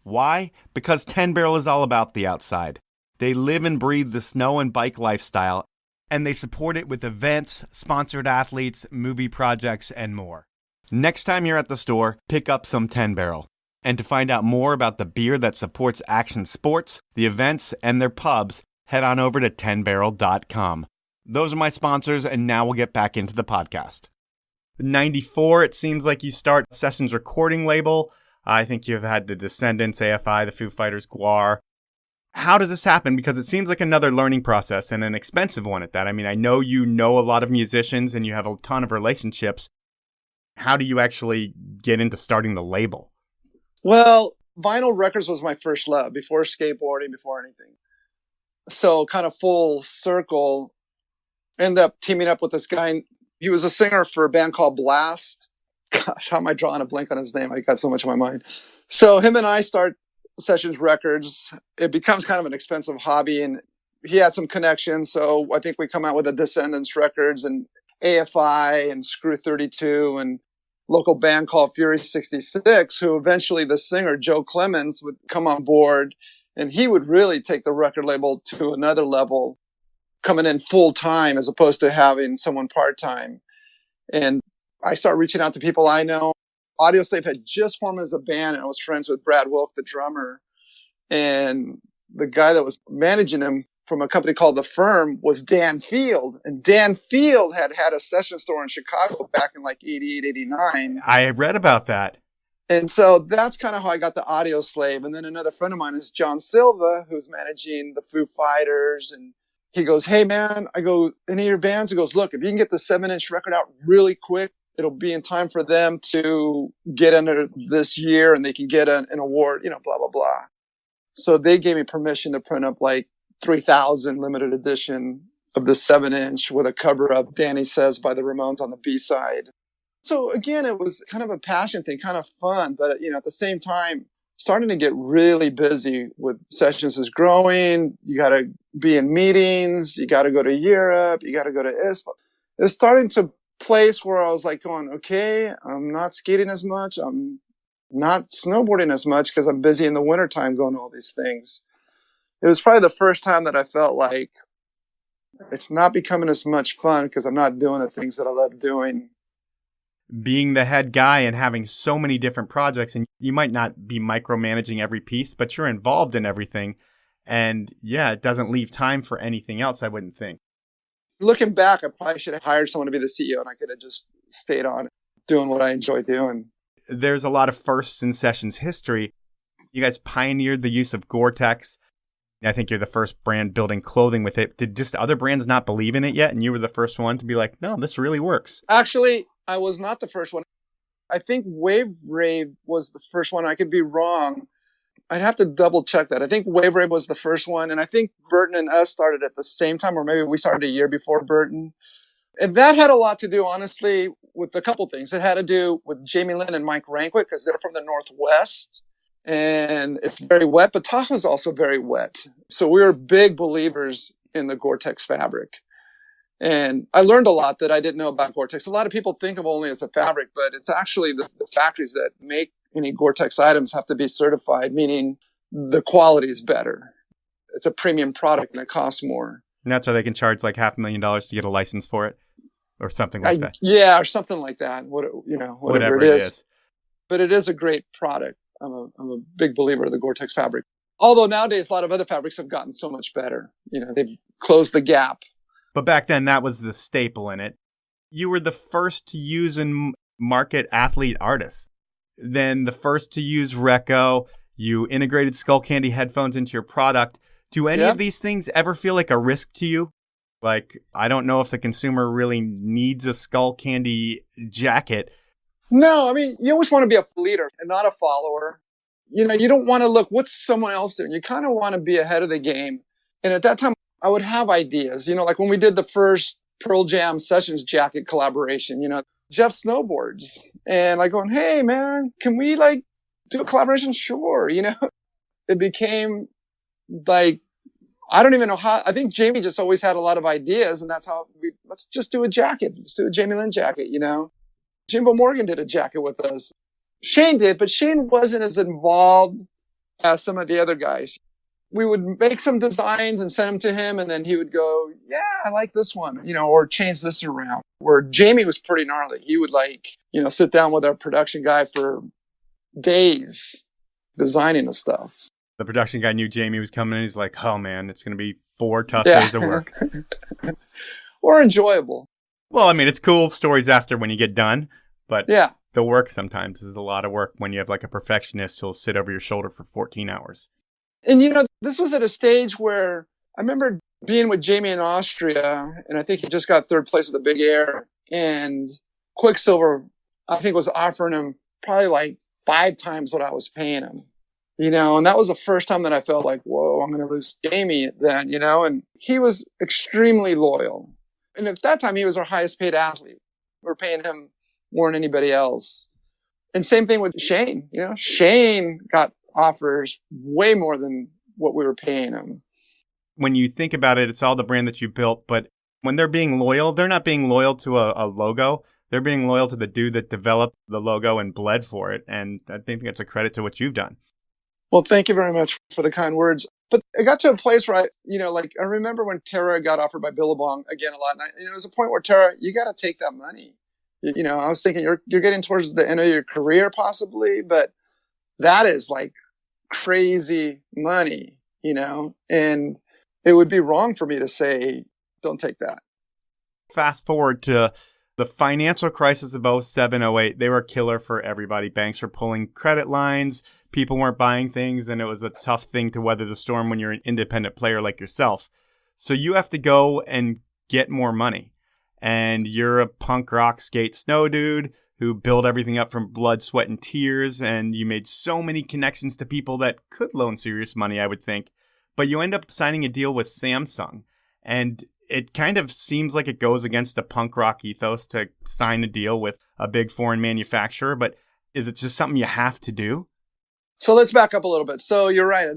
Why? Because 10 Barrel is all about the outside. They live and breathe the snow and bike lifestyle, and they support it with events, sponsored athletes, movie projects, and more. Next time you're at the store, pick up some 10 Barrel. And to find out more about the beer that supports action sports, the events, and their pubs, head on over to 10barrel.com. Those are my sponsors, and now we'll get back into the podcast. 94, it seems like you start Sessions recording label. I think you've had the Descendants, AFI, the Foo Fighters, Guar. How does this happen? Because it seems like another learning process and an expensive one at that. I mean, I know you know a lot of musicians and you have a ton of relationships. How do you actually get into starting the label? Well, vinyl records was my first love before skateboarding, before anything. So kind of full circle, ended up teaming up with this guy. He was a singer for a band called Blast. Gosh, how am I drawing a blank on his name? I got so much in my mind. So him and I start Sessions Records. It becomes kind of an expensive hobby, and he had some connections. So I think we come out with the Descendants Records and AFI and Screw 32 and local band called Fury 66, who eventually the singer, Joe Clemens, would come on board, and he would really take the record label to another level, coming in full time as opposed to having someone part time. And I start reaching out to people I know. Audioslave had just formed as a band, and I was friends with Brad Wilk, the drummer. And the guy that was managing him from a company called The Firm was Dan Field. And Dan Field had a session store in Chicago back in like 88, 89. I read about that. And so that's kind of how I got the Audioslave. And then another friend of mine is John Silva, who's managing the Foo Fighters. And he goes, hey, man, I go, any of your bands? He goes, look, if you can get the 7-inch record out really quick, it'll be in time for them to get into this year and they can get an award, blah, blah, blah. So they gave me permission to print up like 3,000 limited edition of the 7-inch with a cover of Danny Says by the Ramones on the B-side. So again, it was kind of a passion thing, kind of fun, but at the same time, starting to get really busy with Sessions is growing. You got to be in meetings. You got to go to Europe. You got to go to ISPA. It's starting to place where I was like going, okay, I'm not skating as much. I'm not snowboarding as much because I'm busy in the wintertime going to all these things. It was probably the first time that I felt like it's not becoming as much fun because I'm not doing the things that I love doing. Being the head guy and having so many different projects, and you might not be micromanaging every piece, but you're involved in everything. And yeah, it doesn't leave time for anything else, I wouldn't think. Looking back, I probably should have hired someone to be the CEO and I could have just stayed on doing what I enjoy doing. There's a lot of firsts in Sessions history. You guys pioneered the use of Gore-Tex. I think you're the first brand building clothing with it. Did just other brands not believe in it yet? And you were the first one to be like, no, this really works. Actually, I was not the first one. I think Wave Rave was the first one. I could be wrong. I'd have to double check that. I think Wave Rave was the first one. And I think Burton and us started at the same time, or maybe we started a year before Burton. And that had a lot to do, honestly, with a couple things. It had to do with Jamie Lynn and Mike Rankwick because they're from the Northwest. And it's very wet, but Tahoe's also very wet. So we were big believers in the Gore-Tex fabric. And I learned a lot that I didn't know about Gore-Tex. A lot of people think of only as a fabric, but it's actually the factories that make any Gore-Tex items have to be certified, meaning the quality is better. It's a premium product and it costs more. And that's why they can charge like $500,000 to get a license for it or something like that. Yeah, or something like that. Whatever it is. But it is a great product. I'm a big believer of the Gore-Tex fabric. Although nowadays, a lot of other fabrics have gotten so much better. They've closed the gap. But back then, that was the staple in it. You were the first to use and market athlete artists. Then the first to use Reco. You integrated Skull Candy headphones into your product. Do any of these things ever feel like a risk to you? Like, I don't know if the consumer really needs a Skull Candy jacket. No, I mean, you always want to be a leader and not a follower. You don't want to look, what's someone else doing? You kind of want to be ahead of the game. And at that time, I would have ideas, like when we did the first Pearl Jam Sessions jacket collaboration, Jeff snowboards and like going, hey man, can we like do a collaboration? Sure. It became like, I don't even know how, I think Jamie just always had a lot of ideas and that's how let's just do a jacket. Let's do a Jamie Lynn jacket, Jimbo Morgan did a jacket with us. Shane did, but Shane wasn't as involved as some of the other guys. We would make some designs and send them to him, and then he would go, yeah, I like this one, or change this around. Where Jamie was pretty gnarly. He would sit down with our production guy for days designing the stuff. The production guy knew Jamie was coming, and he's like, oh man, it's going to be 4 tough days of work. Or enjoyable. Well, I mean, it's cool stories after when you get done, but yeah, the work sometimes is a lot of work when you have like a perfectionist who'll sit over your shoulder for 14 hours. And, this was at a stage where I remember being with Jamie in Austria, and I think he just got third place at the Big Air. And Quicksilver, I think, was offering him probably like 5 times what I was paying him, and that was the first time that I felt like, whoa, I'm going to lose Jamie then, and he was extremely loyal. And at that time, he was our highest paid athlete. We're paying him more than anybody else. And same thing with Shane, Shane got offers way more than what we were paying him. When you think about it, it's all the brand that you built, but when they're being loyal, they're not being loyal to a logo. They're being loyal to the dude that developed the logo and bled for it. And I think that's a credit to what you've done. Well, thank you very much for the kind words. But it got to a place where I remember when Tara got offered by Billabong again a lot. And there was a point where, Tara, you got to take that money. I was thinking you're getting towards the end of your career possibly, but that is like crazy money, and it would be wrong for me to say, don't take that. Fast forward to the financial crisis of 07, 08. They were a killer for everybody. Banks were pulling credit lines. People weren't buying things, and it was a tough thing to weather the storm when you're an independent player like yourself. So you have to go and get more money. And you're a punk rock skate snow dude who built everything up from blood, sweat, and tears. And you made so many connections to people that could loan serious money, I would think. But you end up signing a deal with Samsung. And it kind of seems like it goes against the punk rock ethos to sign a deal with a big foreign manufacturer. But is it just something you have to do? So let's back up a little bit. So you're right.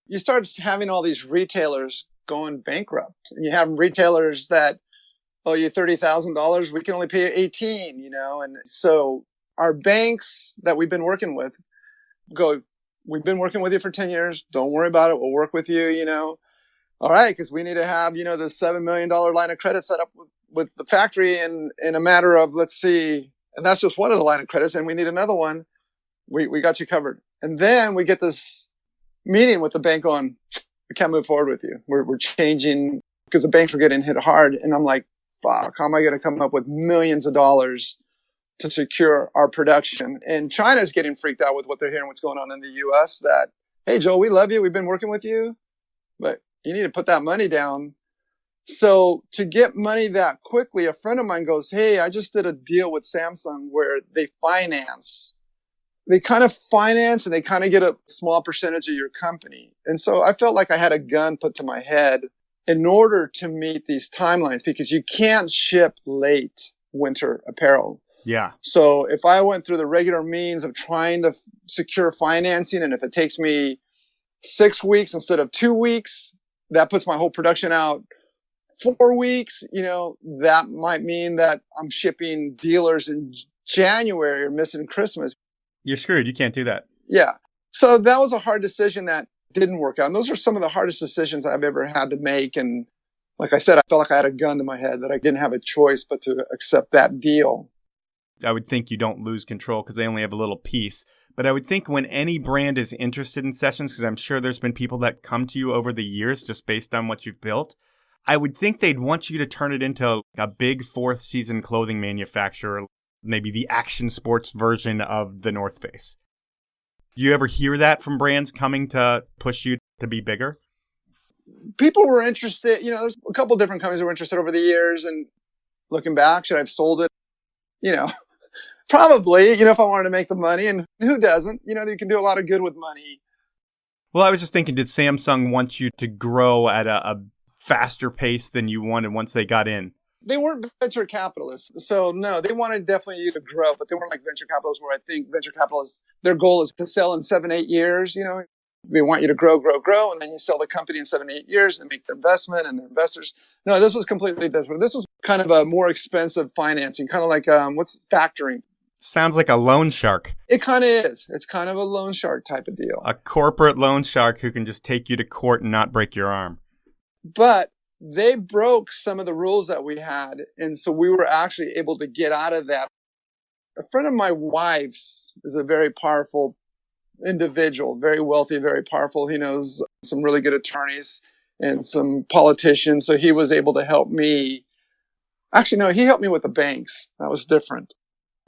You start having all these retailers going bankrupt. And you have retailers that owe you $30,000. We can only pay you 18, And so our banks that we've been working with go, we've been working with you for 10 years. Don't worry about it. We'll work with you, All right, because we need to have, the $7 million line of credit set up with the factory in a matter of, let's see, and that's just one of the line of credits, and we need another one. We got you covered. And then we get this meeting with the bank on, we can't move forward with you. We're changing because the banks were getting hit hard. And I'm like, fuck, how am I going to come up with millions of dollars to secure our production? And China's getting freaked out with what they're hearing, what's going on in the U.S. that, hey, Joe, we love you. We've been working with you, but you need to put that money down. So to get money that quickly, a friend of mine goes, hey, I just did a deal with Samsung where they finance. They kind of finance and they kind of get a small percentage of your company. And so I felt like I had a gun put to my head in order to meet these timelines because you can't ship late winter apparel. Yeah. So if I went through the regular means of trying to secure financing, and if it takes me 6 weeks instead of 2 weeks, that puts my whole production out 4 weeks, that might mean that I'm shipping dealers in January or missing Christmas. You're screwed. You can't do that. Yeah. So that was a hard decision that didn't work out. And those are some of the hardest decisions I've ever had to make. And like I said, I felt like I had a gun to my head that I didn't have a choice but to accept that deal. I would think you don't lose control because they only have a little piece. But I would think when any brand is interested in Sessions, because I'm sure there's been people that come to you over the years just based on what you've built, I would think they'd want you to turn it into a big fourth season clothing manufacturer, maybe the action sports version of the North Face. Do you ever hear that from brands coming to push you to be bigger? People were interested, there's a couple of different companies that were interested over the years, and looking back, should I have sold it? Probably, if I wanted to make the money, and who doesn't? You can do a lot of good with money. Well, I was just thinking, did Samsung want you to grow at a faster pace than you wanted once they got in? They weren't venture capitalists. So no, they wanted definitely you to grow, but they weren't like venture capitalists where I think venture capitalists, their goal is to sell in 7-8 years. They want you to grow, and then you sell the company in 7-8 years and make their investment and their investors. No, this was completely different. This was kind of a more expensive financing, kind of like, what's factoring? Sounds like a loan shark. It kind of is. It's kind of a loan shark type of deal. A corporate loan shark who can just take you to court and not break your arm. But they broke some of the rules that we had. And so we were actually able to get out of that. A friend of my wife's is a very powerful individual, very wealthy, very powerful. He knows some really good attorneys and some politicians. So he was able to help me. Actually, no, he helped me with the banks. That was different.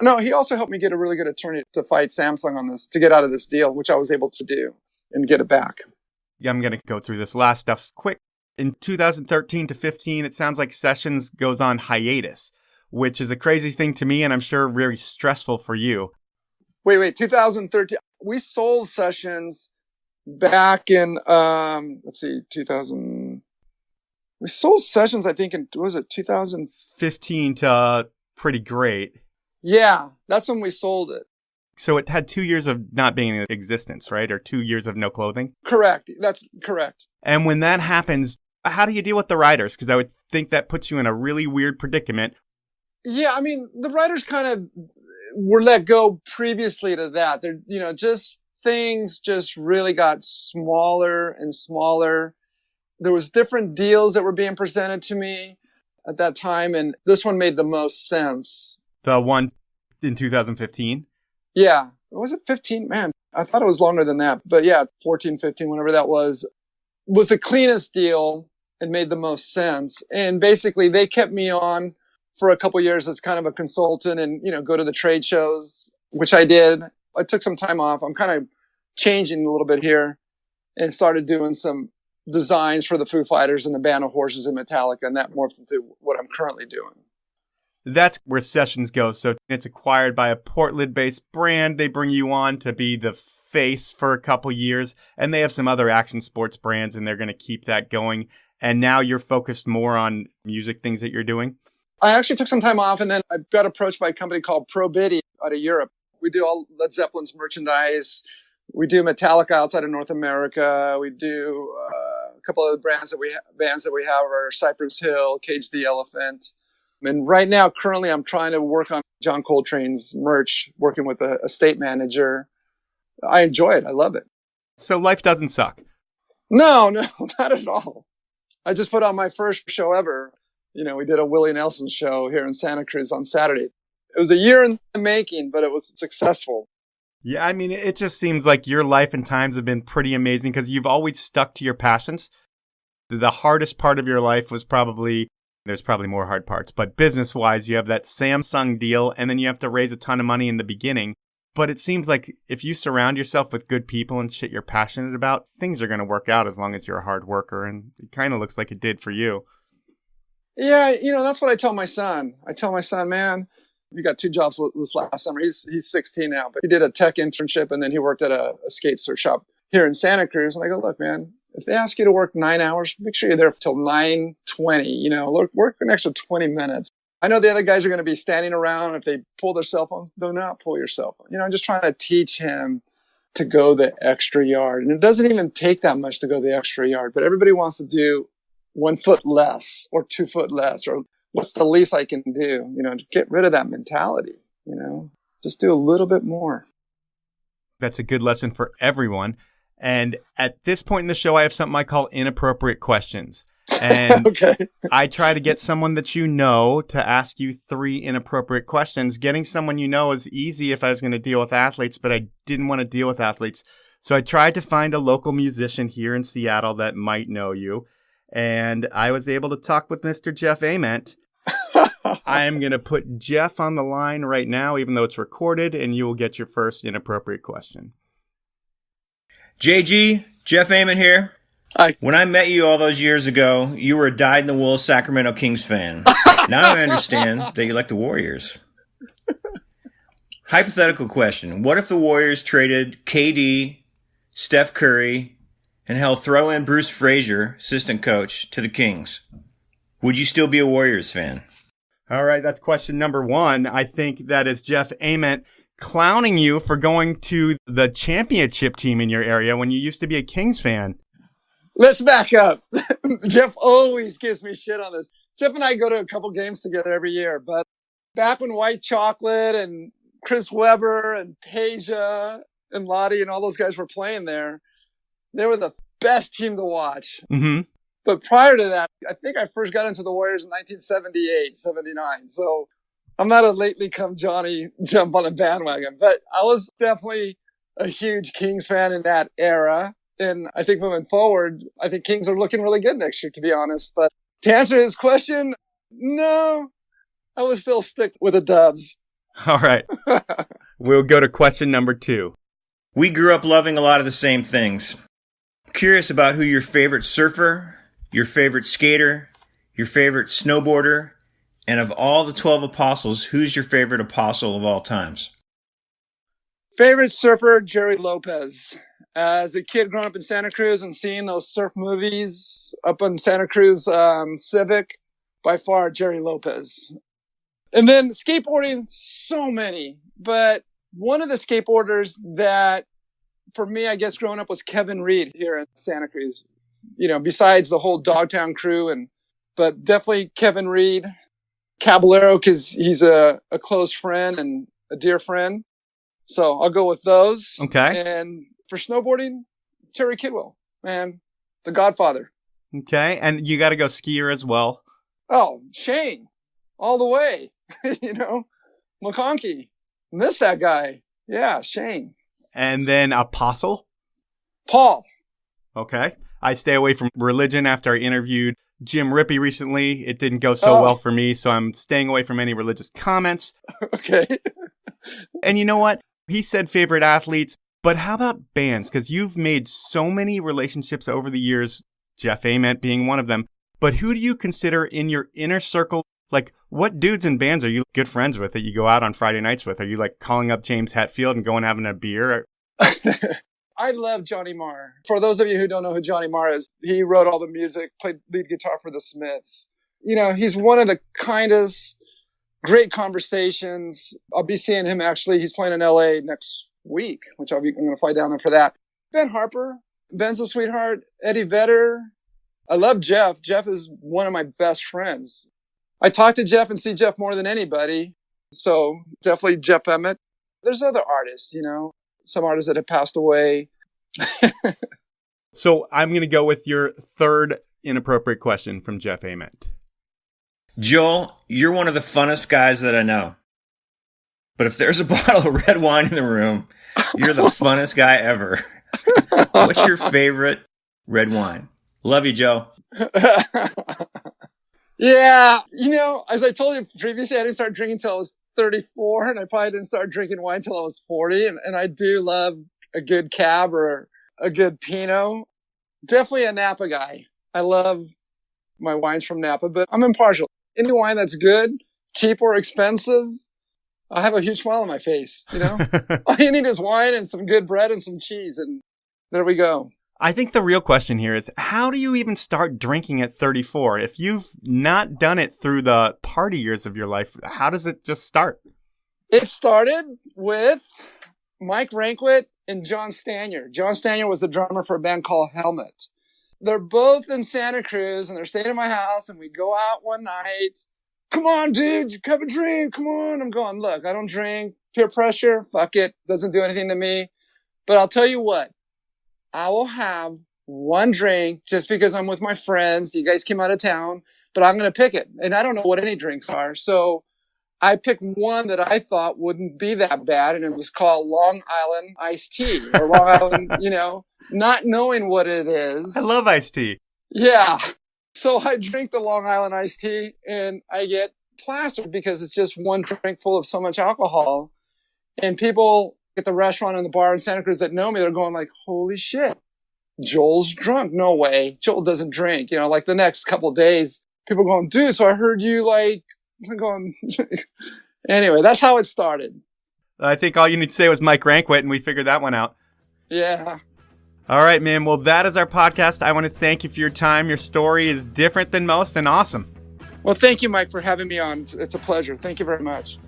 No, he also helped me get a really good attorney to fight Samsung on this, to get out of this deal, which I was able to do and get it back. I'm going to go through this last stuff quick. In 2013 to 15, it sounds like Sessions goes on hiatus, which is a crazy thing to me and I'm sure very stressful for you. Wait, 2013. We sold Sessions back in, 2000. We sold Sessions, I think, in, was it 2015 to pretty great. Yeah, that's when we sold it. So it had 2 years of not being in existence, right? Or 2 years of no clothing? Correct. That's correct. And when that happens, how do you deal with the riders? Because I would think that puts you in a really weird predicament. Yeah, I mean, the riders kind of were let go previously to that. They're, just things just really got smaller and smaller. There was different deals that were being presented to me at that time, and this one made the most sense. The one in 2015? Yeah. Was it 15? Man, I thought it was longer than that. But yeah, 14, 15, whenever that was the cleanest deal and made the most sense. And basically, they kept me on for a couple years as kind of a consultant and, go to the trade shows, which I did. I took some time off. I'm kind of changing a little bit here and started doing some designs for the Foo Fighters and the Band of Horses and Metallica, and that morphed into what I'm currently doing. That's where Sessions goes. So it's acquired by a Portland-based brand. They bring you on to be the face for a couple years, and they have some other action sports brands, and they're going to keep that going. And now you're focused more on music things that you're doing? I actually took some time off, and then I got approached by a company called Probity out of Europe. We do all Led Zeppelin's merchandise. We do Metallica outside of North America. We do a couple of the bands that we have are Cypress Hill, Cage the Elephant. And right now, currently, I'm trying to work on John Coltrane's merch, working with a estate manager. I enjoy it. I love it. So life doesn't suck? No, not at all. I just put on my first show ever. We did a Willie Nelson show here in Santa Cruz on Saturday. It was a year in the making, but it was successful. Yeah, I mean, it just seems like your life and times have been pretty amazing because you've always stuck to your passions. The hardest part of your life was there's probably more hard parts, but business-wise, you have that Samsung deal, and then you have to raise a ton of money in the beginning. But it seems like if you surround yourself with good people and shit you're passionate about, things are going to work out as long as you're a hard worker, and it kind of looks like it did for you. Yeah, that's what I tell my son. I tell my son, man, he got 2 jobs this last summer. He's 16 now, but he did a tech internship, and then he worked at a skate shop here in Santa Cruz. And I go, look, man, if they ask you to work 9 hours, make sure you're there till 9:20. Work an extra 20 minutes. I know the other guys are going to be standing around. If they pull their cell phones, do not pull your cell phone. I'm just trying to teach him to go the extra yard. And it doesn't even take that much to go the extra yard, but everybody wants to do 1 foot less or 2 foot less, or what's the least I can do, to get rid of that mentality, just do a little bit more. That's a good lesson for everyone. And at this point in the show, I have something I call Inappropriate Questions. And okay. I try to get someone that you know to ask you 3 inappropriate questions. Getting someone you know is easy if I was going to deal with athletes, but I didn't want to deal with athletes. So I tried to find a local musician here in Seattle that might know you. And I was able to talk with Mr. Jeff Ament. I am going to put Jeff on the line right now, even though it's recorded, and you will get your first inappropriate question. JG, Jeff Ament here. Hi. When I met you all those years ago, you were a dyed-in-the-wool Sacramento Kings fan. Now I understand that you like the Warriors. Hypothetical question. What if the Warriors traded KD, Steph Curry, and hell, throw in Bruce Frazier, assistant coach, to the Kings? Would you still be a Warriors fan? All right, that's question number 1. I think that is Jeff Ament clowning you for going to the championship team in your area when you used to be a Kings fan. Let's back up. Jeff always gives me shit on this. Jeff and I go to a couple games together every year, but back when White Chocolate and Chris Webber and Peja and Lottie and all those guys were playing there, they were the best team to watch. Mm-hmm. But prior to that, I think I first got into the Warriors in 1978, 79. So I'm not a lately come Johnny jump on the bandwagon, but I was definitely a huge Kings fan in that era. And I think moving forward, I think Kings are looking really good next year, to be honest. But to answer his question, no, I would still stick with the Dubs. All right. We'll go to question number 2. We grew up loving a lot of the same things. Curious about who your favorite surfer, your favorite skater, your favorite snowboarder, and of all the 12 apostles, who's your favorite apostle of all times? Favorite surfer, Jerry Lopez. As a kid growing up in Santa Cruz and seeing those surf movies up in Santa Cruz Civic, by far Jerry Lopez. And then skateboarding, so many. But one of the skateboarders that, for me, I guess growing up was Kevin Reed here in Santa Cruz. You know, besides the whole Dogtown crew, but definitely Kevin Reed. Caballero, because he's a close friend and a dear friend. So I'll go with those. Okay. And for snowboarding, Terry Kidwell, man, the Godfather. Okay. And you got to go skier as well. Oh, Shane, all the way. You know, McConkey, miss that guy. Yeah, Shane. And then apostle? Paul. Okay. I stay away from religion after I interviewed Jim Rippey recently. It didn't go so well for me, so I'm staying away from any religious comments. Okay. And you know what? He said favorite athletes, but how about bands? Because you've made so many relationships over the years, Jeff Ament being one of them. But who do you consider in your inner circle? Like, what dudes and bands are you good friends with that you go out on Friday nights with? Are you like calling up James Hetfield and going having a beer? I love Johnny Marr. For those of you who don't know who Johnny Marr is, he wrote all the music, played lead guitar for the Smiths. You know, he's one of the kindest, great conversations. I'll be seeing him actually. He's playing in LA next week, which I'm going to fly down there for that. Ben Harper, Ben's a sweetheart. Eddie Vedder. I love Jeff. Jeff is one of my best friends. I talk to Jeff and see Jeff more than anybody. So definitely Jeff Emmett. There's other artists, you know, some artists that have passed away. So I'm going to go with your third inappropriate question from Jeff Ament. Joel, you're one of the funnest guys that I know. But if there's a bottle of red wine in the room, you're the funnest guy ever. What's your favorite red wine? Love you, Joe. Yeah. You know, as I told you previously, I didn't start drinking until I was 34, and I probably didn't start drinking wine until I was 40. And I do love a good cab or a good Pinot. Definitely a Napa guy. I love my wines from Napa, but I'm impartial. Any wine that's good, cheap or expensive, I have a huge smile on my face, you know? All you need is wine and some good bread and some cheese, and there we go. I think the real question here is, how do you even start drinking at 34? If you've not done it through the party years of your life, how does it just start? It started with Mike Rankwit and John Stanier. John Stanier was the drummer for a band called Helmet. They're both in Santa Cruz, and they're staying at my house, and we go out one night. Come on, dude, you have a drink. Come on. I'm going, look, I don't drink. Peer pressure, fuck it. Doesn't do anything to me. But I'll tell you what. I will have one drink just because I'm with my friends. You guys came out of town, but I'm going to pick it. And I don't know what any drinks are. So I picked one that I thought wouldn't be that bad. And it was called Long Island Iced Tea, or Long Island, you know, not knowing what it is. I love iced tea. Yeah. So I drink the Long Island Iced Tea and I get plastered because it's just one drink full of so much alcohol. And people at the restaurant and the bar in Santa Cruz that know me, they're going like, holy shit, Joel's drunk. No way. Joel doesn't drink. You know, like the next couple of days, people are going, dude, so I heard you like, I'm going, anyway, that's how it started. I think all you need to say was Mike Rankwit, and we figured that one out. Yeah. All right, man. Well, that is our podcast. I want to thank you for your time. Your story is different than most and awesome. Well, thank you, Mike, for having me on. It's a pleasure. Thank you very much.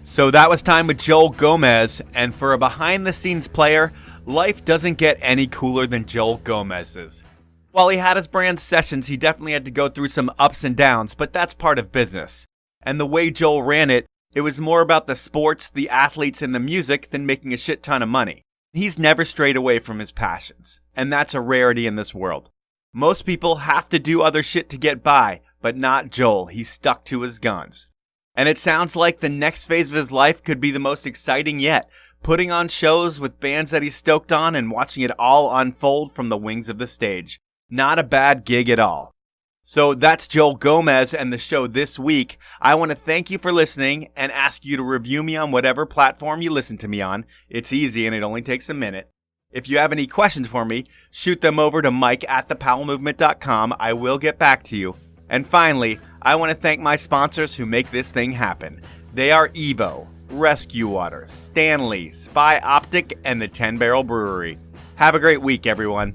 So that was time with Joel Gomez, and for a behind-the-scenes player, life doesn't get any cooler than Joel Gomez's. While he had his brand Sessions, he definitely had to go through some ups and downs, but that's part of business. And the way Joel ran it, it was more about the sports, the athletes, and the music than making a shit ton of money. He's never strayed away from his passions, and that's a rarity in this world. Most people have to do other shit to get by, but not Joel. He's stuck to his guns. And it sounds like the next phase of his life could be the most exciting yet, putting on shows with bands that he's stoked on and watching it all unfold from the wings of the stage. Not a bad gig at all. So that's Joel Gomez and the show this week. I want to thank you for listening and ask you to review me on whatever platform you listen to me on. It's easy and it only takes a minute. If you have any questions for me, shoot them over to mike@thepowellmovement.com. I will get back to you. And finally, I want to thank my sponsors who make this thing happen. They are Evo, Rescue Water, Stanley, Spy Optic, and the 10 Barrel Brewery. Have a great week, everyone.